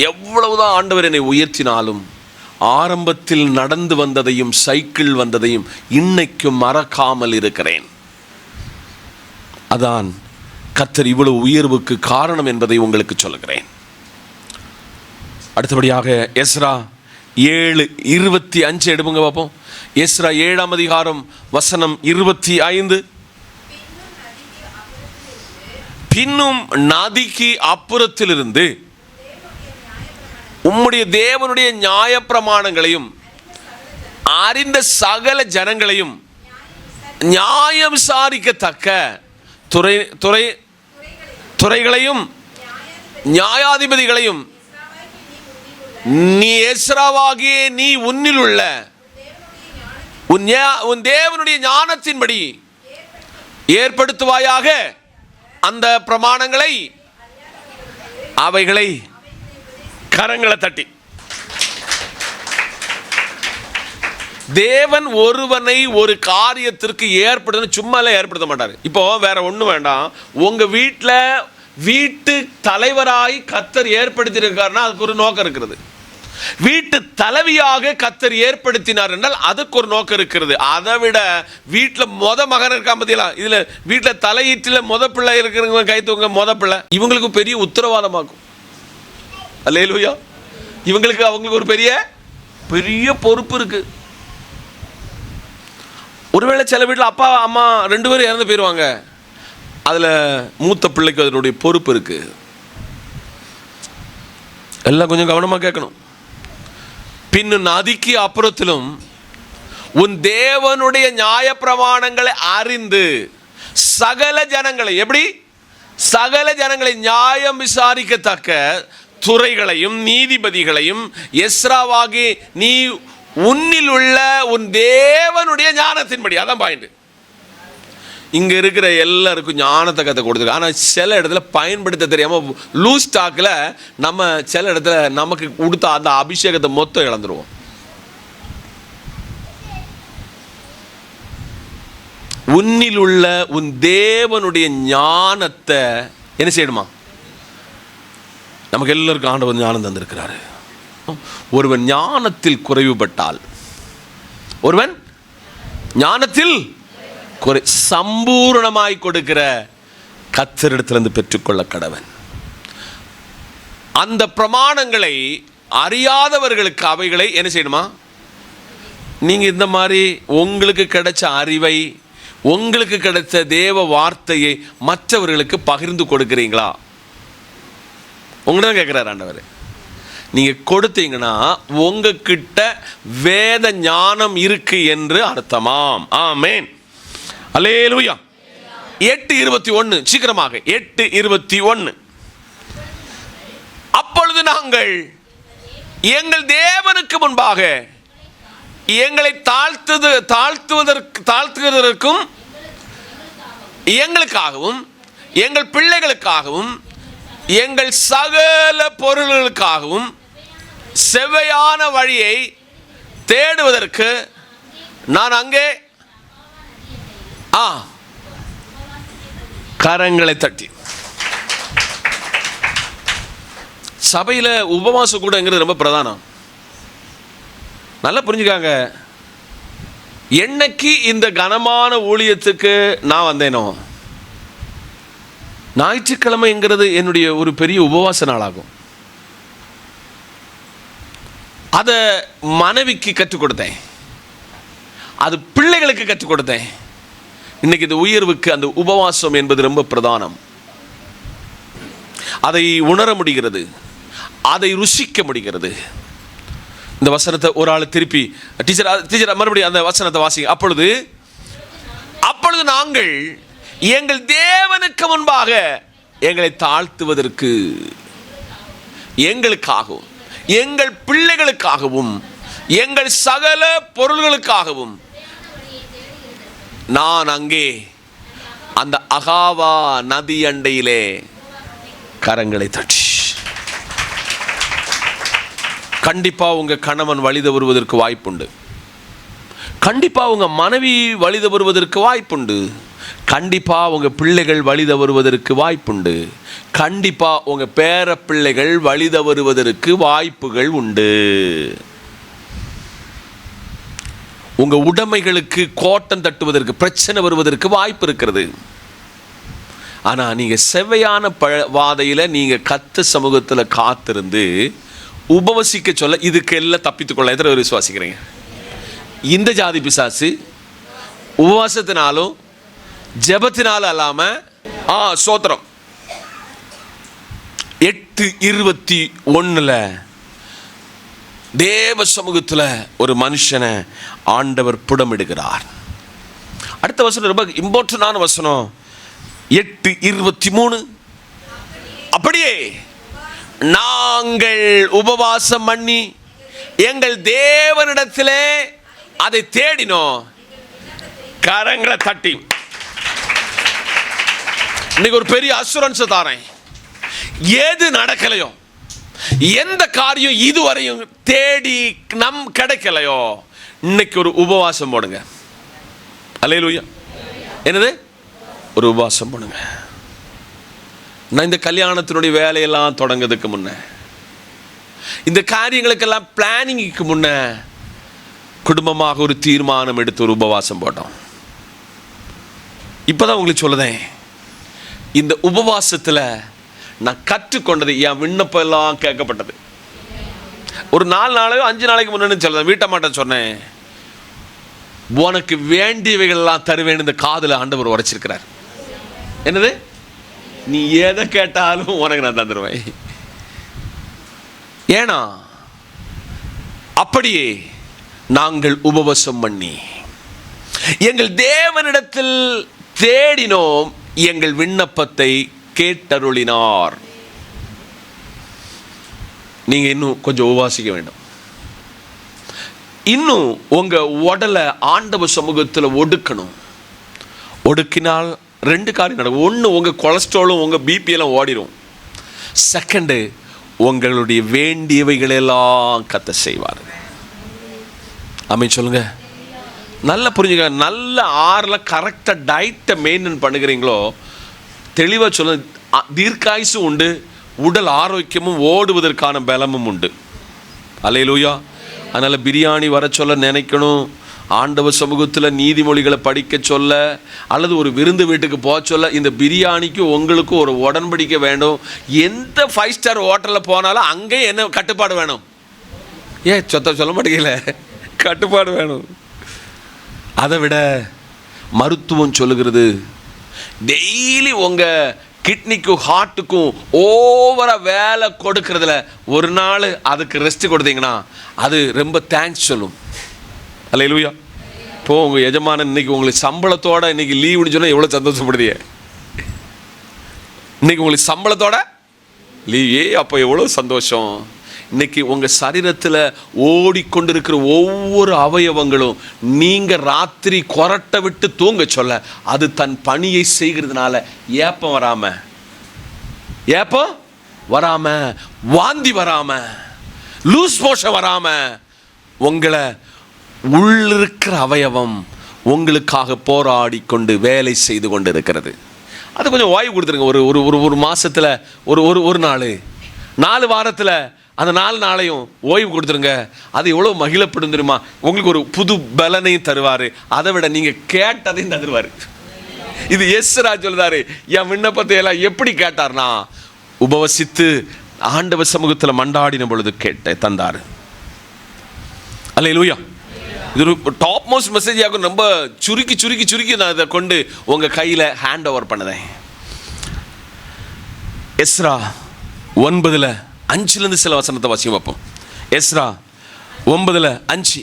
எவ்வளவுதான் ஆண்டவர் என்னை உயர்த்தினாலும் ஆரம்பத்தில் நடந்து வந்ததையும் சைக்கிள் வந்ததையும் இன்னைக்கும் மறக்காமல் இருக்கிறேன். அதான் கர்த்தர் இவ்வளவு உயர்வுக்கு காரணம் என்பதை உங்களுக்கு சொல்லுகிறேன். அடுத்தபடியாக எஸ்ரா 7:25 எடுப்புங்க பார்ப்போம். எஸ்ரா 7ஆம் அதிகாரம் வசனம் 25. பின்னும் நதிக்கு அப்புறத்திலிருந்து உம்முடைய தேவனுடைய நியாயப்பிரமாணங்களையும் அறிந்த சகல ஜனங்களையும் நியாயம் விசாரிக்கத்தக்க துறைகளையும் நியாயாதிபதிகளையும் நீ எஸ்ராவாகிய நீ உன்னில் உள்ள உன் தேவனுடைய ஞானத்தின்படி ஏற்படுத்துவாயாக. அந்த பிரமாணங்களை அவைகளை கரங்களை தட்டி. தேவன் ஒருவனை ஒரு காரியத்திற்கு ஏற்படுத்த சும்மால ஏற்படுத்த மாட்டார். இப்போ வேற ஒண்ணு வேண்டாம், உங்க வீட்டு தலைவராய் கர்த்தர் ஏற்படுத்தியிருக்காருன்னா அதுக்கு ஒரு நோக்கம் இருக்கிறது. வீட்டு தலைவியாக கர்த்தர் ஏற்படுத்தினார் என்றால் அதுக்கு ஒரு நோக்கம் இருக்கிறது. அதை விட வீட்டில் மகன் இருக்கா பத்தியா, இதுல வீட்டில் தலையீட்டில் பிள்ளை இருக்கிறவங்க கைத்தவங்க பிள்ளை, இவங்களுக்கு பெரிய உத்தரவாதமாக்கும். அல்லேலூயா. அவங்களுக்கு ஒரு பெரிய பொறுப்பு இருக்கு. ஒருவேளை சில வீட்டில் அப்பா அம்மா 2 பேரும் இறந்து போயிடுவாங்க. அதில் மூத்த பிள்ளைக்கு அதனுடைய பொறுப்பு இருக்கு. எல்லாம் கொஞ்சம் கவனமாக கேட்கணும். பின்னு நதிக்கு அப்புறத்திலும் உன் தேவனுடைய நியாய பிரமாணங்களை அறிந்து சகல ஜனங்களை, எப்படி சகல ஜனங்களை நியாயம் விசாரிக்கத்தக்க துறைகளையும் நீதிபதிகளையும் எஸ்ராவாகி நீ உன்னில் உள்ள உன் தேவனுடைய ஞானத்தின்படி. அதான் பாயிண்ட். இங்க இருக்கிற எல்லாருக்கும் ஞானத்தை கற்று கொடுத்துருக்கு. ஆனால் சில இடத்துல பயன்படுத்த தெரியாம லூஸ் ஸ்டாக்ல நம்ம சில இடத்துல நமக்கு கொடுத்த அந்த அபிஷேகத்தை மொத்தம் இழந்துருவோம். உன்னில் உள்ள உன் தேவனுடைய ஞானத்தை என்ன செய்யணுமா? நமக்கு எல்லாருக்கும் ஆண்டவர் ஞானம் தந்திருக்கிறாரு. ஒருவன் ஞானத்தில் குறைவுபட்டால், ஒருவன் ஞானத்தில் சம்பூர்ணமாய் கொடுக்கிற கர்த்தரிடத்திலிருந்து பெற்றுக்கொள்ள கடவன். அந்த பிரமாணங்களை அறியாதவர்களுக்கு அவைகளை என்ன செய்யணுமா? நீங்க இந்த மாதிரி உங்களுக்கு கிடைச்ச அறிவை, உங்களுக்கு கிடைத்த தேவ வார்த்தையை மற்றவர்களுக்கு பகிர்ந்து கொடுக்கிறீங்களா? உங்கள்தான் கேட்கிறார் ஆண்டவர். நீங்க கொடுத்தீங்கன்னா உங்ககிட்ட வேத ஞானம் இருக்கு என்று அர்த்தமாம். ஆமென், அல்லேலூயா. 8:21 சீக்கிரமாக 8:21. அப்பொழுது நாங்கள் எங்கள் தேவனுக்கு முன்பாக எங்களை தாழ்த்துவதற்கும் எங்களுக்காகவும் எங்கள் பிள்ளைகளுக்காகவும் எங்கள் சகல பொருள்களுக்காகவும் செவ்வையான வழியை தேடுவதற்கு நான் அங்கே கரங்களை தட்டி. சபையில உபவாச கூடங்கிறது ரொம்ப பிரதானம். நல்லா புரிஞ்சுக்காங்க. என்னைக்கு இந்த கனமான ஊழியத்துக்கு நான் வந்தேனோ, ஞாயிற்றுக்கிழமைங்கிறது என்னுடைய ஒரு பெரிய உபவாச நாளாகும். அதை மனைவிக்கு கற்றுக் கொடுத்தேன், அது பிள்ளைகளுக்கு கற்றுக் கொடுத்தேன். இன்னைக்கு இந்த உயர்வுக்கு அந்த உபவாசம் என்பது ரொம்ப பிரதானம். அதை உணர முடிகிறது, அதை ருசிக்க முடிகிறது. இந்த வசனத்தை ஒரு ஆள் திருப்பி டீச்சர் மறுபடியும் அந்த வசனத்தை வாசிங்க. அப்பொழுது நாங்கள் எங்கள் தேவனுக்கு முன்பாக எங்களை தாழ்த்துவதற்கு எங்களுக்காகவும் எங்கள் பிள்ளைகளுக்காகவும் எங்கள் சகல பொருள்களுக்காகவும் நான் அங்கே அந்த அகாவா நதி அண்டையிலே கரங்களை தட்டி. கண்டிப்பா உங்க கணவன் வழித வருவதற்கு வாய்ப்புண்டு. கண்டிப்பா உங்க மனைவி வழித வருவதற்கு வாய்ப்புண்டு. கண்டிப்பா உங்க பிள்ளைகள் வழித வருவதற்கு வாய்ப்புண்டு. கண்டிப்பா உங்க பேர பிள்ளைகள் வழித வருவதற்கு வாய்ப்புகள் உண்டு. உங்க உடைமைகளுக்கு கோட்டம் தட்டுவதற்கு, பிரச்சனை வருவதற்கு வாய்ப்பு இருக்கிறது. ஆனா நீங்க செவ்வையான வாதையில நீங்க கர்த்தர் சமூகத்துல காத்திருந்து உபவசிக்க சொல்ல இதுக்கு எல்லாம் தப்பித்துக் கொள்ள எத்தனை பேர் விசுவாசிக்கிறீங்க? இந்த ஜாதி பிசாசு உபவாசத்தினாலும் ஜெபத்தினாலும் அல்லாம சோத்திரம் 8:21 தேவ சமூகத்தில் ஒரு மனுஷனை ஆண்டவர் புடமிடுகிறார். அடுத்த வசனம் ரொம்ப இம்பார்ட்டன்டான வசனம் 8:23. அப்படியே நாங்கள் உபவாசம் பண்ணி எங்கள் தேவனிடத்திலே அதை தேடினோம், கரங்களை தட்டி. இன்னைக்கு ஒரு பெரிய அசுரன்ஸ் தாரேன். எது நடக்கலையோ, எந்த காரியம் இதுவரையும் தேடி நம் கிடைக்கலையோ, இன்னைக்கு ஒரு உபவாசம் போடுங்க. அல்லேலூயா. என்னது? ஒரு உபவாசம் போடுங்க. நான் இந்த கல்யாணத்தினுடைய வேலையெல்லாம் தொடங்கிறதுக்கு முன்ன, இந்த காரியங்களுக்கெல்லாம் பிளானிங்க்கு முன்ன குடும்பமாக ஒரு தீர்மானம் எடுத்து ஒரு உபவாசம் போட்டோம். இப்போதான் உங்களுக்கு சொல்லுதேன், இந்த உபவாசத்தில் நான் கற்றுக்கொண்டது, என் விண்ணப்பம் எல்லாம் கேட்கப்பட்டது. ஒரு 4 நாளையோ 5 நாளைக்கு முன்னாடி சொல்லுறேன், வீட்டை மாட்ட சொன்னேன், உனக்கு வேண்டியவைகள் எல்லாம் தருவேன் இந்த காதுல ஆண்டவர் உரைச்சிருக்கிறார். என்னது? நீ எதை கேட்டாலும் உனக்கு நான் தந்துடுவேன். ஏன்னா அப்படியே நாங்கள் உபவாசம் பண்ணி எங்கள் தேவனிடத்தில் தேடினோம், எங்கள் விண்ணப்பத்தை கேட்டருளினார். நீங்க இன்னும் கொஞ்சம் உபவாசிக்க வேண்டும். இன்னும் உங்க உடலை ஆண்டவர் சமூகத்தில் ஒடுக்கணும். ஒடுக்கினால் 2 காரியம் நடக்கும். ஒன்று, உங்க கொலஸ்ட்ராலும் உங்க பிபி எல்லாம் ஓடிடும். செகண்டு, உங்களுடைய வேண்டியவைகளெல்லாம் கத்த செய்வார். ஆமென் சொல்லுங்க. நல்லா புரிஞ்சுக்க. நல்ல ஆறில் கரெக்டாக டயட்டை மெயின்டைன் பண்ணுகிறீங்களோ, தெளிவாக சொல்ல, தீர்க்காயுசும் உண்டு, உடல் ஆரோக்கியமும் ஓடுவதற்கான பலமும் உண்டு. அல்லேலூயா. அதனால் பிரியாணி வர சொல்ல நினைக்கணும், ஆண்டவர் சமூகத்தில் நீதிமொழிகளை படிக்க சொல்ல, அல்லது ஒரு விருந்து வீட்டுக்கு போக சொல்ல, இந்த பிரியாணிக்கு உங்களுக்கு ஒரு உடன்படிக்கை வேண்டும். எந்த 5 ஸ்டார் ஹோட்டலில் போனாலும் அங்கேயும் என்ன கட்டுப்பாடு வேணும்? சொல்ல மாட்டேங்கல, கட்டுப்பாடு வேணும். அதை விட மருத்துவம் சொல்லுகிறது, டெய்லி உங்கள் கிட்னிக்கும் ஹார்ட்டுக்கும் ஓவரா வேலை கொடுக்கறதுல ஒரு நாள் அதுக்கு ரெஸ்ட் கொடுத்தீங்கன்னா அது ரொம்ப தேங்க்ஸ் சொல்லும். அல்லேலூயா. இப்போ உங்கள் எஜமானன் இன்னைக்கு உங்களுக்கு சம்பளத்தோட இன்னைக்கு லீவுன்னு சொன்னால் எவ்வளோ சந்தோஷப்படுதிய? இன்னைக்கு உங்களுக்கு சம்பளத்தோட லீவே, அப்போ எவ்வளோ சந்தோஷம். இன்னைக்கு உங்கள் சரீரத்தில் ஓடிக்கொண்டிருக்கிற ஒவ்வொரு அவயவங்களும் நீங்கள் ராத்திரி கொரட்டை விட்டு தூங்க சொல்ல அது தன் பணியை செய்கிறதுனால ஏப்பம் வராம, வாந்தி வராம, லூஸ் மோஷன் வராம, உங்களை உள்ளிருக்கிற அவயவம் உங்களுக்காக போராடி கொண்டு வேலை செய்து கொண்டு இருக்கிறது. அது கொஞ்சம் ஓய்வு கொடுத்துருங்க. ஒரு மாசத்துல ஒரு நாள், 4 வாரத்தில் அந்த 4 நாளையும் ஓய்வு கொடுத்துருங்க. அது எவ்வளோ மகிழப்படும் தெரியுமா? உங்களுக்கு ஒரு புது பலனையும் தருவார். அதை விட நீங்கள் கேட்டதையும் தருவார். இது எஸ்ரா சொல்லுதாரு, என் விண்ணப்பத்தை எல்லாம் எப்படி கேட்டார்னா, உபவசித்து ஆண்டவர் சமூகத்தில் மண்டாடின பொழுது தந்தார். அல்லேலூயா. இது ஒரு டாப் மோஸ்ட் மெசேஜ் ஆகும். ரொம்ப சுருக்கி நான் இதை கொண்டு உங்கள் கையில் ஹேண்ட் ஓவர் பண்ணதேன். எஸ்ரா 9:5 சில வசனத்தை வாசிக்க வைப்போம். எஸ்ரா 9:5.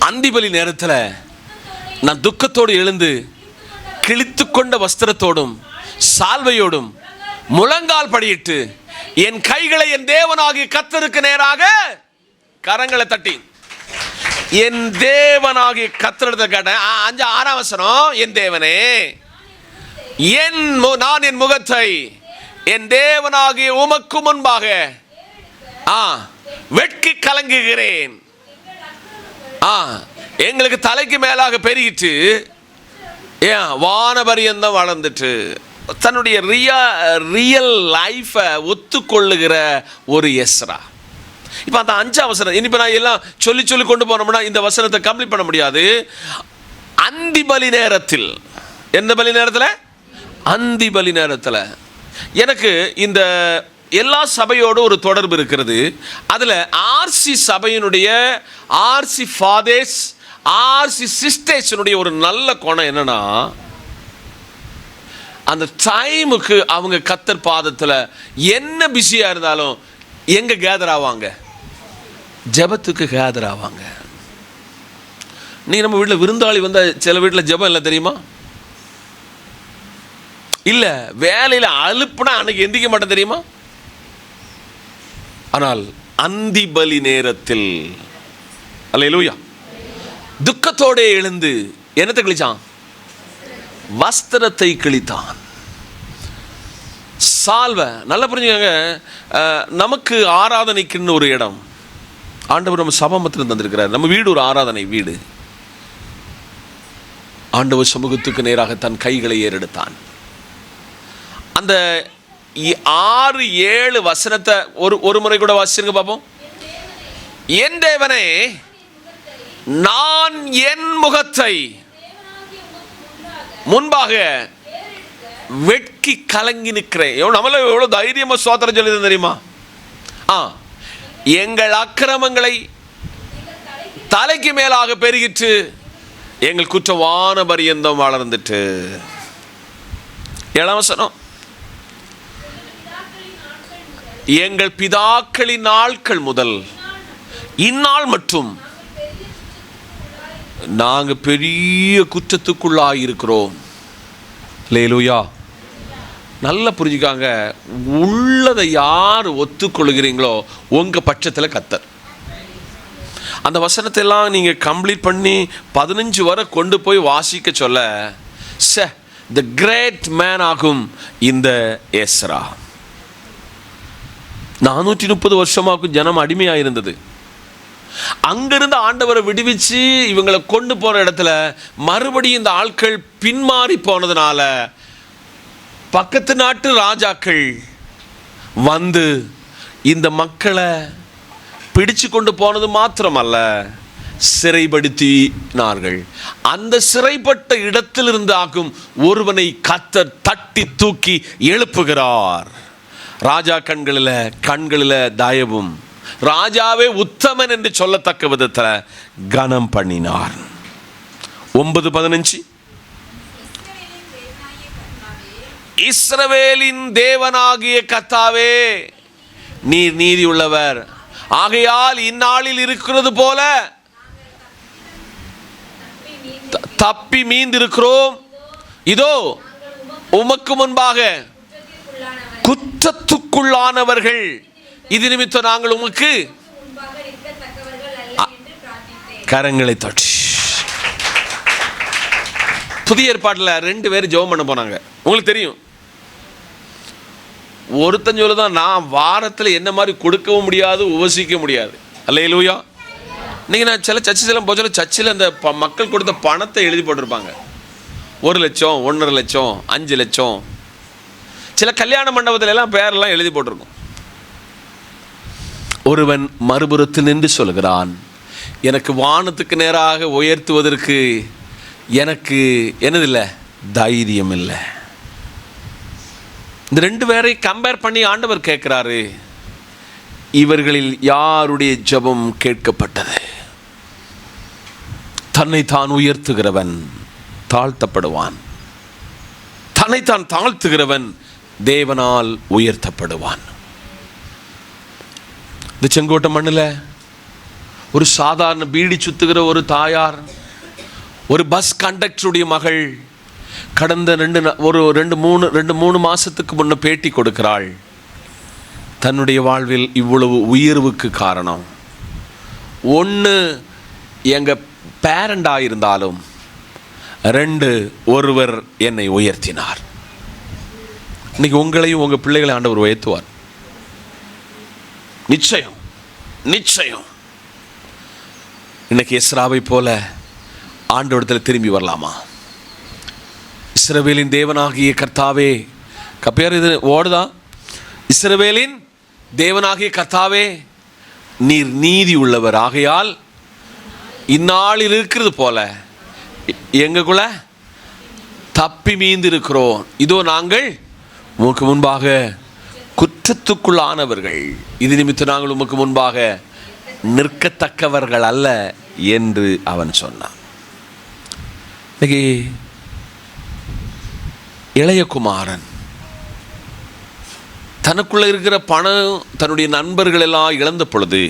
அந்திபலி நேரத்தில் நான் துக்கத்தோடு எழுந்து கிழித்து கொண்ட வஸ்திரத்தோடும் சால்வையோடும் முழங்கால் படியிட்டு என் கைகளை என் தேவனாகிய கர்த்தருக்கு நேராக கரங்களை தட்டி, என் தேவனாகிய கர்த்தரிடத்தை கேட்டேன். 6ஆம் வசனம், என் தேவனே, நான் என் முகத்தை என் தேவனாகிய உமக்கு முன்பாக வெட்கி கலங்குகிறேன். எங்களுக்கு தலைக்கு மேலாக பெருகிட்டு வானபரியந்தம் வளர்ந்துட்டு தன்னுடைய ரியல் லைஃபை ஒத்துக்கொள்ளுகிற ஒரு எஸ்ரா. இப்போ அந்த 5ஆம் வசனம், இனிப்போ நான் எல்லாம் சொல்லி கொண்டு போனோம்னா இந்த வசனத்தை கம்ப்ளீட் பண்ண முடியாது. அந்தி பலி நேரத்தில், எந்த பலி நேரத்தில்? அந்தி பலி நேரத்தில் எனக்கு இந்த எல்லா சபையோடு ஒரு தொடர்பு இருக்கிறது. அதில் ஆர்சி சபையினுடைய ஆர்சி ஃபாதர்ஸ், ஆர்சி சிஸ்டர்ஸினுடைய ஒரு நல்ல குணம் என்னன்னா, அந்த டைமுக்கு அவங்க கர்த்தர் பாதத்தில் என்ன பிஸியாக இருந்தாலும் எங்கே கேதர் ஆவாங்க? ஜெபத்துக்கு கேதர் ஆவாங்க. நீ நம்ம வீட்டில் விருந்தாளி வந்தால் சில வீட்டில் ஜெபம் இல்லை தெரியுமா? இல்லை, வேலையில் அலுப்புனா அன்னைக்கு எந்திக்க மாட்டேன் தெரியுமா? ஆனால் அந்தி பலி நேரத்தில் அல்லேலூயா துக்கத்தோடே எழுந்து என்னத்தை கிழிச்சான்? வஸ்திரத்தை கிழித்தான். சால்வை. நல்லா புரிஞ்சுக்கங்க. நமக்கு ஆராதனைக்குன்னு ஒரு இடம் ஆண்டவர் நம்ம சபமத்தில் தந்திருக்கிறார். நம்ம வீடு ஒரு ஆராதனை வீடு. ஆண்டவர் சமூகத்துக்கு நேராக தன் கைகளை ஏறெடுத்தான். அந்த 6-7 வசனத்தை ஒரு முறை கூட வாசிச்சிருங்க பார்ப்போம். என் தேவனே, நான் என் முகத்தை முன்பாக வெட்கி கலங்கி நிற்கிறேன். நம்மள எவ்வளவு தைரியமா ஸ்தோத்திரம் சொல்லி தெரியுமா? எங்கள் அக்கிரமங்களை தலைக்கு மேலாக பெருகிட்டு எங்கள் குற்றவான பரியந்தம் வளர்ந்துட்டு. இளவசனம், எங்கள் பிதாக்களின் நாட்கள் முதல் இந்நாள் மட்டும் நாங்க பெரிய குற்றத்துக்குள்ளாயிருக்கிறோம். அல்லேலூயா. நல்லா புரிஞ்சுக்காங்க, உள்ளதை யார் ஒத்துக்கொள்கிறீங்களோ உங்க பட்சத்தில் கர்த்தர். அந்த வசனத்தை எல்லாம் நீங்க கம்ப்ளீட் பண்ணி 15 வரை கொண்டு போய் வாசிக்க சொல்ல தி கிரேட் மேன் ஆகும் இந்த எஸ்ரா. 430 வருஷமாக்கும் ஜனம் அடிமையா இருந்தது. அங்கிருந்து ஆண்டவரை விடுவிச்சு இவங்களை கொண்டு போற இடத்துல மறுபடியும் இந்த ஆட்கள் பின்மாறி போனதுனால பக்கத்து நாட்டு ராஜாக்கள் வந்து இந்த மக்களை பிடிச்சு கொண்டு போனது மாத்திரமல்ல, சிறைப்படுத்தினார்கள். அந்த சிறைப்பட்ட இடத்திலிருந்து ஆகும் ஒருவனை கர்த்தர் தட்டி தூக்கி எழுப்புகிறார். ராஜா கண்களில் தயவும், ராஜாவே உத்தமன் என்று சொல்லத்தக்க விதத்தில் கனம் பண்ணினார். 9:15, இஸ்ரவேலின் தேவனாகிய கர்த்தாவே நீர் நீதி உள்ளவர், ஆகையால் இந்நாளில் இருக்கிறது போல தப்பி மீந்திருக்கிறோம். இதோ உமக்கு முன்பாக குற்றத்துக்குள்ளானவர்கள், இது நிமித்தம் நாங்கள் உமக்கு கரங்களை தட்டி. புதிய ஏற்பாட்டில் 2 பேர் ஜெபம் பண்ண போனாங்க. உங்களுக்கு தெரியும், ஒருத்தன் சொல்லுதான், நான் வாரத்தில் என்ன மாதிரி கொடுக்கவும் முடியாது, உபசிக்க முடியாது. அல்லேலூயா. இன்னைக்கு நான் சில சர்ச்செல்லாம் போச்சு, சர்ச்சில் அந்த மக்கள் கொடுத்த பணத்தை எழுதி போட்டிருப்பாங்க. 1 லட்சம், 1.5 லட்சம், 5 லட்சம். சில கல்யாண மண்டபத்தில் எல்லாம் பேரெல்லாம் எழுதி போட்டிருக்கும். ஒருவன் மறுபுறத்தில் நின்று சொல்கிறான், எனக்கு வானத்துக்கு நேராக உயர்த்துவதற்கு எனக்கு என்னதில்லை, தைரியம் இல்லை. இந்த 2 பேரை கம்பேர் பண்ணி ஆண்டவர் கேட்கிறாரு, இவர்களில் யாருடைய ஜெபம் கேட்கப்பட்டது? தன்னைத்தான் உயர்த்துகிறவன் தாழ்த்தப்படுவான், தன்னைத்தான் தாழ்த்துகிறவன் தேவனால் உயர்த்தப்படுவான். இந்த செங்கோட்டை மண்ணில் ஒரு சாதாரண பீடி சுத்துகிற ஒரு தாயார், ஒரு பஸ் கண்டக்டருடைய மகள் கடந்த 2-3 மாசத்துக்கு முன்ன பேட்டி கொடுக்கிறாள். தன்னுடைய வாழ்வில் இவ்வளவு உயர்வுக்கு காரணம், ஒன்று எங்கள் பேரண்டாக இருந்தாலும், 2 ஒருவர் என்னை உயர்த்தினார். இன்னைக்கு உங்களையும் உங்கள் பிள்ளைகளை ஆண்டவர் உயர்த்துவார். நிச்சயம் நிச்சயம். இன்னைக்கு எஸ்ராவை போல ஆண்டவரிடத்தில் திரும்பி வரலாமா? இஸ்ரவேலின் தேவனாகிய கர்த்தாவே, கப்பேர் இது ஓடுதா? இஸ்ரவேலின் தேவனாகிய கர்த்தாவே நீர் நீதி உள்ளவர், ஆகையால் இந்நாளில் இருக்கிறது போல எங்களுக்குள்ள தப்பி மீந்து இருக்கிறோம். இதோ நாங்கள் உமக்கு முன்பாக குற்றத்துக்குள்ளானவர்கள், இது நிமித்தம் நாங்கள் உமக்கு முன்பாக நிற்கத்தக்கவர்கள் அல்ல என்று அவன் சொன்னான். இன்னைக்கு இளைய குமாரன் தனக்குள்ள இருக்கிற பணம், தன்னுடைய நண்பர்கள் எல்லாம் இழந்த பொழுது,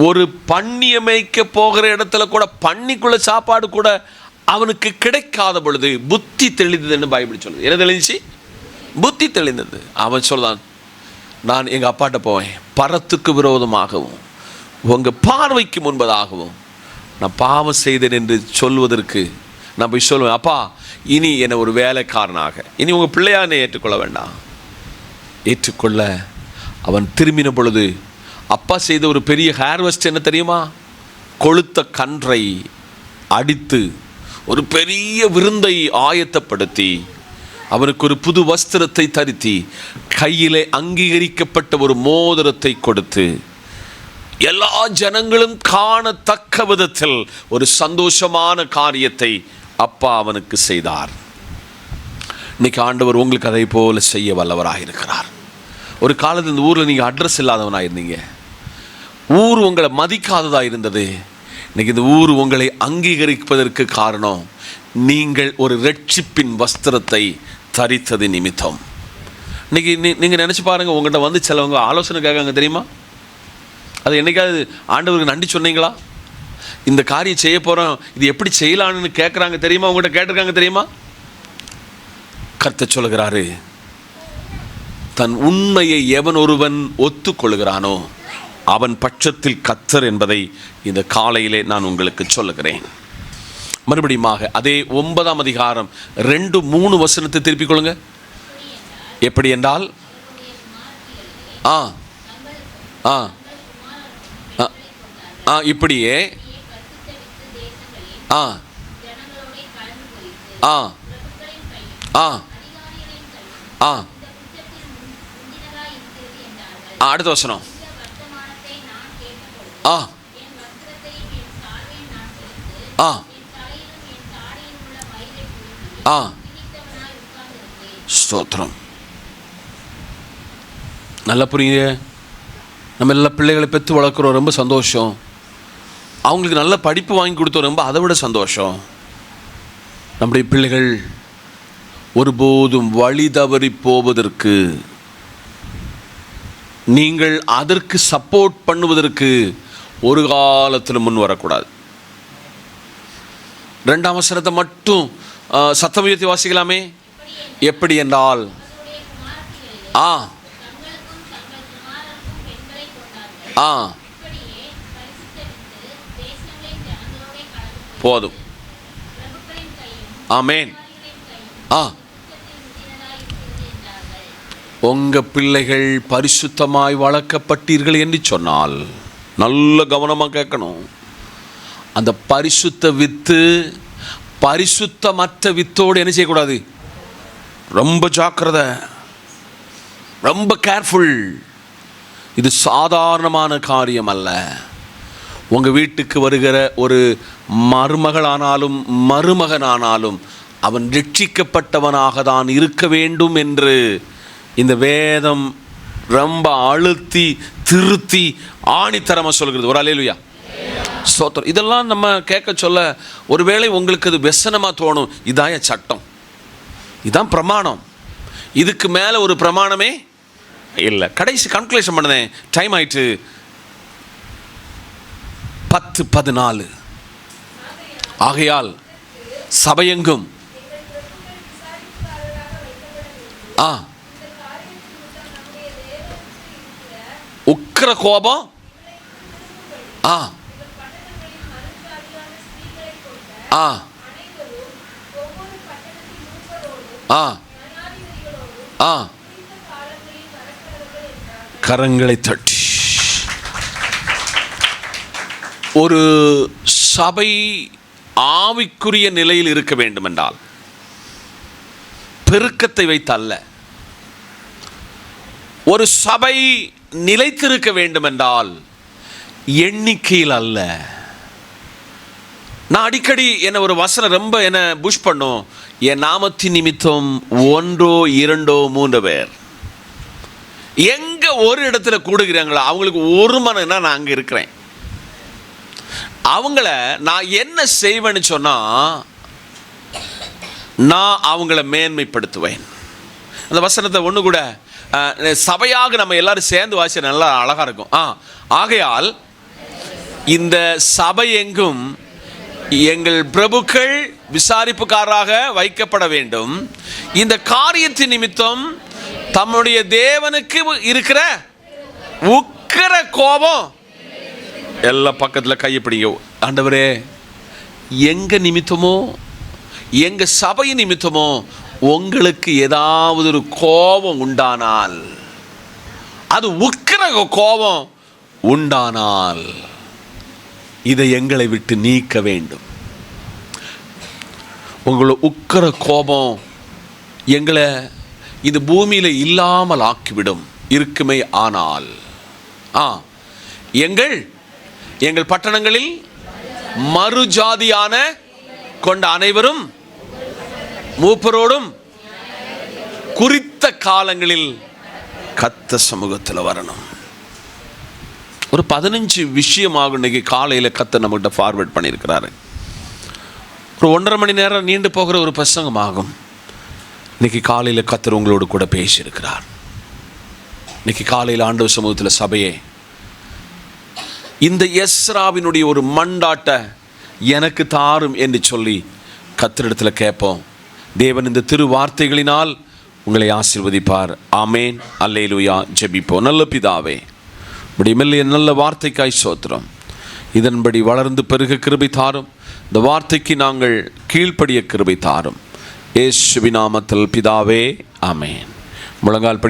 ஒரு பன்னி அமைக்க போகிற இடத்துல கூட பன்னிக்குள்ள சாப்பாடு கூட அவனுக்கு கிடைக்காத பொழுது புத்தி தெளிந்ததுன்னு பைபிள் சொல்லுது. என்ன தெளிஞ்சி? புத்தி தெளிந்தது. அவன் சொல்றான், நான் எங்கள் அப்பாட்ட போவேன், பரத்துக்கு விரோதமாகவும் உங்கள் பார்வைக்கு முன்பதாகவும் நான் பாவம் செய்தேன் என்று சொல்வதற்கு நான் போய் சொல்லுவேன், அப்பா இனி என்னை ஒரு வேலைக்காரனாக, இனி உங்கள் பிள்ளையா என்னை ஏற்றுக்கொள்ள வேண்டாம். ஏற்றுக்கொள்ள அவன் திரும்பின பொழுது அப்பா செய்த ஒரு பெரிய ஹேர்வெஸ்ட் என்ன தெரியுமா? கொளுத்த கன்றை அடித்து ஒரு பெரிய விருந்தை ஆயத்தப்படுத்தி அவனுக்கு ஒரு புது வஸ்திரத்தை தரித்தி கையிலே அங்கீகரிக்கப்பட்ட ஒரு மோதிரத்தை கொடுத்து எல்லா ஜனங்களும் காணத்தக்க விதத்தில் ஒரு சந்தோஷமான காரியத்தை அப்பா அவனுக்கு செய்தார். இன்னைக்கு ஆண்டவர் உங்களுக்கு அதை போல செய்ய வல்லவராக இருக்கிறார். ஒரு காலத்தில் இந்த ஊரில் நீங்கள் அட்ரஸ் இல்லாதவனாக இருந்தீங்க, ஊர் உங்களை மதிக்காததா இருந்தது. இன்னைக்கு இந்த ஊர் உங்களை அங்கீகரிப்பதற்கு காரணம் நீங்கள் ஒரு ரட்சிப்பின் வஸ்திரத்தை தரித்தது நிமித்தம். இன்னைக்கு நீங்கள் நினச்சி பாருங்கள், உங்கள்கிட்ட வந்து சிலவங்க ஆலோசனை கேட்காங்க தெரியுமா? அது என்னைக்காவது ஆண்டவருக்கு நன்றி சொன்னீங்களா? இந்த காரியம் செய்ய போகிறோம், இது எப்படி செய்யலான்னு கேட்குறாங்க தெரியுமா? உங்கள்கிட்ட கேட்டிருக்காங்க தெரியுமா? கர்த்தர் சொல்லுகிறாரு, தன் உண்மையை எவன் ஒருவன் ஒத்துக்கொள்கிறானோ அவன் பட்சத்தில் கர்த்தர் என்பதை இந்த காலையிலே நான் உங்களுக்கு சொல்லுகிறேன். மறுபடியுமாக அதே 9ஆம் அதிகாரம் 2-3 வசனத்தை திருப்பிக் கொள்ளுங்க. எப்படி என்றால் இப்படியே அடுத்த வசனம். ஸ்தோத்திரம். நல்லா புரியுங்க. நம்ம எல்லா பிள்ளைகளை பெற்று வளர்க்குறோம், ரொம்ப சந்தோஷம். அவங்களுக்கு நல்ல படிப்பு வாங்கி கொடுத்தோம், ரொம்ப அதை விட சந்தோஷம். நம்முடைய பிள்ளைகள் ஒருபோதும் வழி தவறி போவதற்கு, நீங்கள் அதற்கு சப்போர்ட் பண்ணுவதற்கு ஒரு காலத்தில் முன் வரக்கூடாது. 2ஆம் வசனத்தை மட்டும் சத்தம் உயர்த்தி வாசிக்கலாமே. எப்படி என்றால் போதும். ஆமென். உங்க பிள்ளைகள் பரிசுத்தமாய் வளர்க்கப்பட்டீர்கள் என்று சொன்னால் நல்ல கவனமாக கேட்கணும். அந்த பரிசுத்த வித்து பரிசுத்தமற்ற வித்தோடு என்ன செய்யக்கூடாது? ரொம்ப ஜாக்கிரதை, ரொம்ப கேர்ஃபுல். இது சாதாரணமான காரியம் அல்ல. உங்கள் வீட்டுக்கு வருகிற ஒரு மருமகளானாலும் மருமகனானாலும் அவன் ரட்சிக்கப்பட்டவனாக தான் இருக்க வேண்டும் என்று இந்த வேதம் ரொம்ப அழுத்தி திருத்தி ஆணித்தரமாக சொல்கிறது. ஒரு அல்லேலூயா, ஸ்தோத்திரம். இதெல்லாம் நம்ம கேட்க சொல்ல ஒருவேளை உங்களுக்கு அது व्यसனமாக தோணும். இதான் சட்டம், இதான் பிரமாணம், இதுக்கு மேலே ஒரு பிரமாணமே இல்லை. கடைசி கன்க்ளூஷன் பண்ணதேன், டைம் ஆயிட்டு. 10:14. ஆகையால் சபையெங்கும் உக்கிர கோபம் கரங்களை தட்டி. ஒரு சபை ஆவிக்குரிய நிலையில் இருக்க வேண்டும் என்றால் பெருக்கத்தை வைத்து அல்ல. ஒரு சபை நிலைத்திருக்க வேண்டும் என்றால் எண்ணிக்கையில் அல்ல. நான் அடிக்கடி என்ன ஒரு வசனம் ரொம்ப என்ன புஷ் பண்ணும், என் நாமத்தின் நிமித்தம் 1 2 3 பேர் எங்க ஒரு இடத்துல கூடுகிறாங்களோ அவங்களுக்கு ஒரு மனம்னா நான் அங்க இருக்கிறேன். அவங்கள நான் என்ன செய்வேன்னு சொன்னா, நான் அவங்கள மேன்மைப்படுத்துவேன். அந்த வசனத்தை ஒன்று கூட சபையாக நம்ம எல்லாரும் சேர்ந்து வாசி நல்லா அழகா இருக்கும். ஆகையால் இந்த சபை எங்கும் எங்கள் பிரபுக்கள் விசாரிப்புக்காரராக வைக்கப்பட வேண்டும். இந்த காரியத்தின் நிமித்தம் தம்முடைய தேவனுக்கு இருக்கிற உக்கிர கோபம் எல்லா பக்கத்தில் கையப்பிடிங்க. ஆண்டவரே, எங்க நிமித்தமோ எங்க சபை நிமித்தமோ உங்களுக்கு ஏதாவது ஒரு கோபம் உண்டானால், அது உக்கிர கோபம் உண்டானால் இதை எங்களை விட்டு நீக்க வேண்டும். உங்களை உக்கிர கோபம் எங்களை இந்த பூமியில இல்லாமல் ஆக்கிவிடும். இருக்குமே ஆனால் எங்கள் பட்டணங்களில் மறுஜாதியான கொண்ட அனைவரும் மூப்பரோடும் குறித்த காலங்களில் கர்த்தர் சமூகத்தில் வரணும். ஒரு 15 விஷயமாக இன்னைக்கு காலையில் கர்த்தர் நம்மகிட்ட ஃபார்வர்ட் பண்ணியிருக்கிறாரு. ஒரு 1.5 மணி நேரம் நீண்டு போகிற ஒரு பிரசங்கமாகும். இன்னைக்கு காலையில் கர்த்தர் உங்களோடு கூட பேசியிருக்கிறார். இன்னைக்கு காலையில் ஆண்டவர் சமூகத்தில் சபையே, இந்த எஸ்ராவினுடைய ஒரு மண்டாட்ட எனக்கு தாரும் என்று சொல்லி கர்த்தரிடத்தில் கேட்போம். தேவன் இந்த திரு வார்த்தைகளினால் உங்களை ஆசீர்வதிப்பார். ஆமேன், அல்லேலூயா. ஜெபிப்போம். நல்ல பிதாவே, உம்முடைய மெல்லிய நல்ல வார்த்தைக்காய் ஸ்தோத்திரம். இதன்படி வளர்ந்து பெருக கிருபை தாரும். இந்த வார்த்தைக்கு நாங்கள் கீழ்ப்படிய கிருபை தாரும். இயேசுவின் நாமத்தில் பிதாவே, ஆமேன். முழங்கால் படி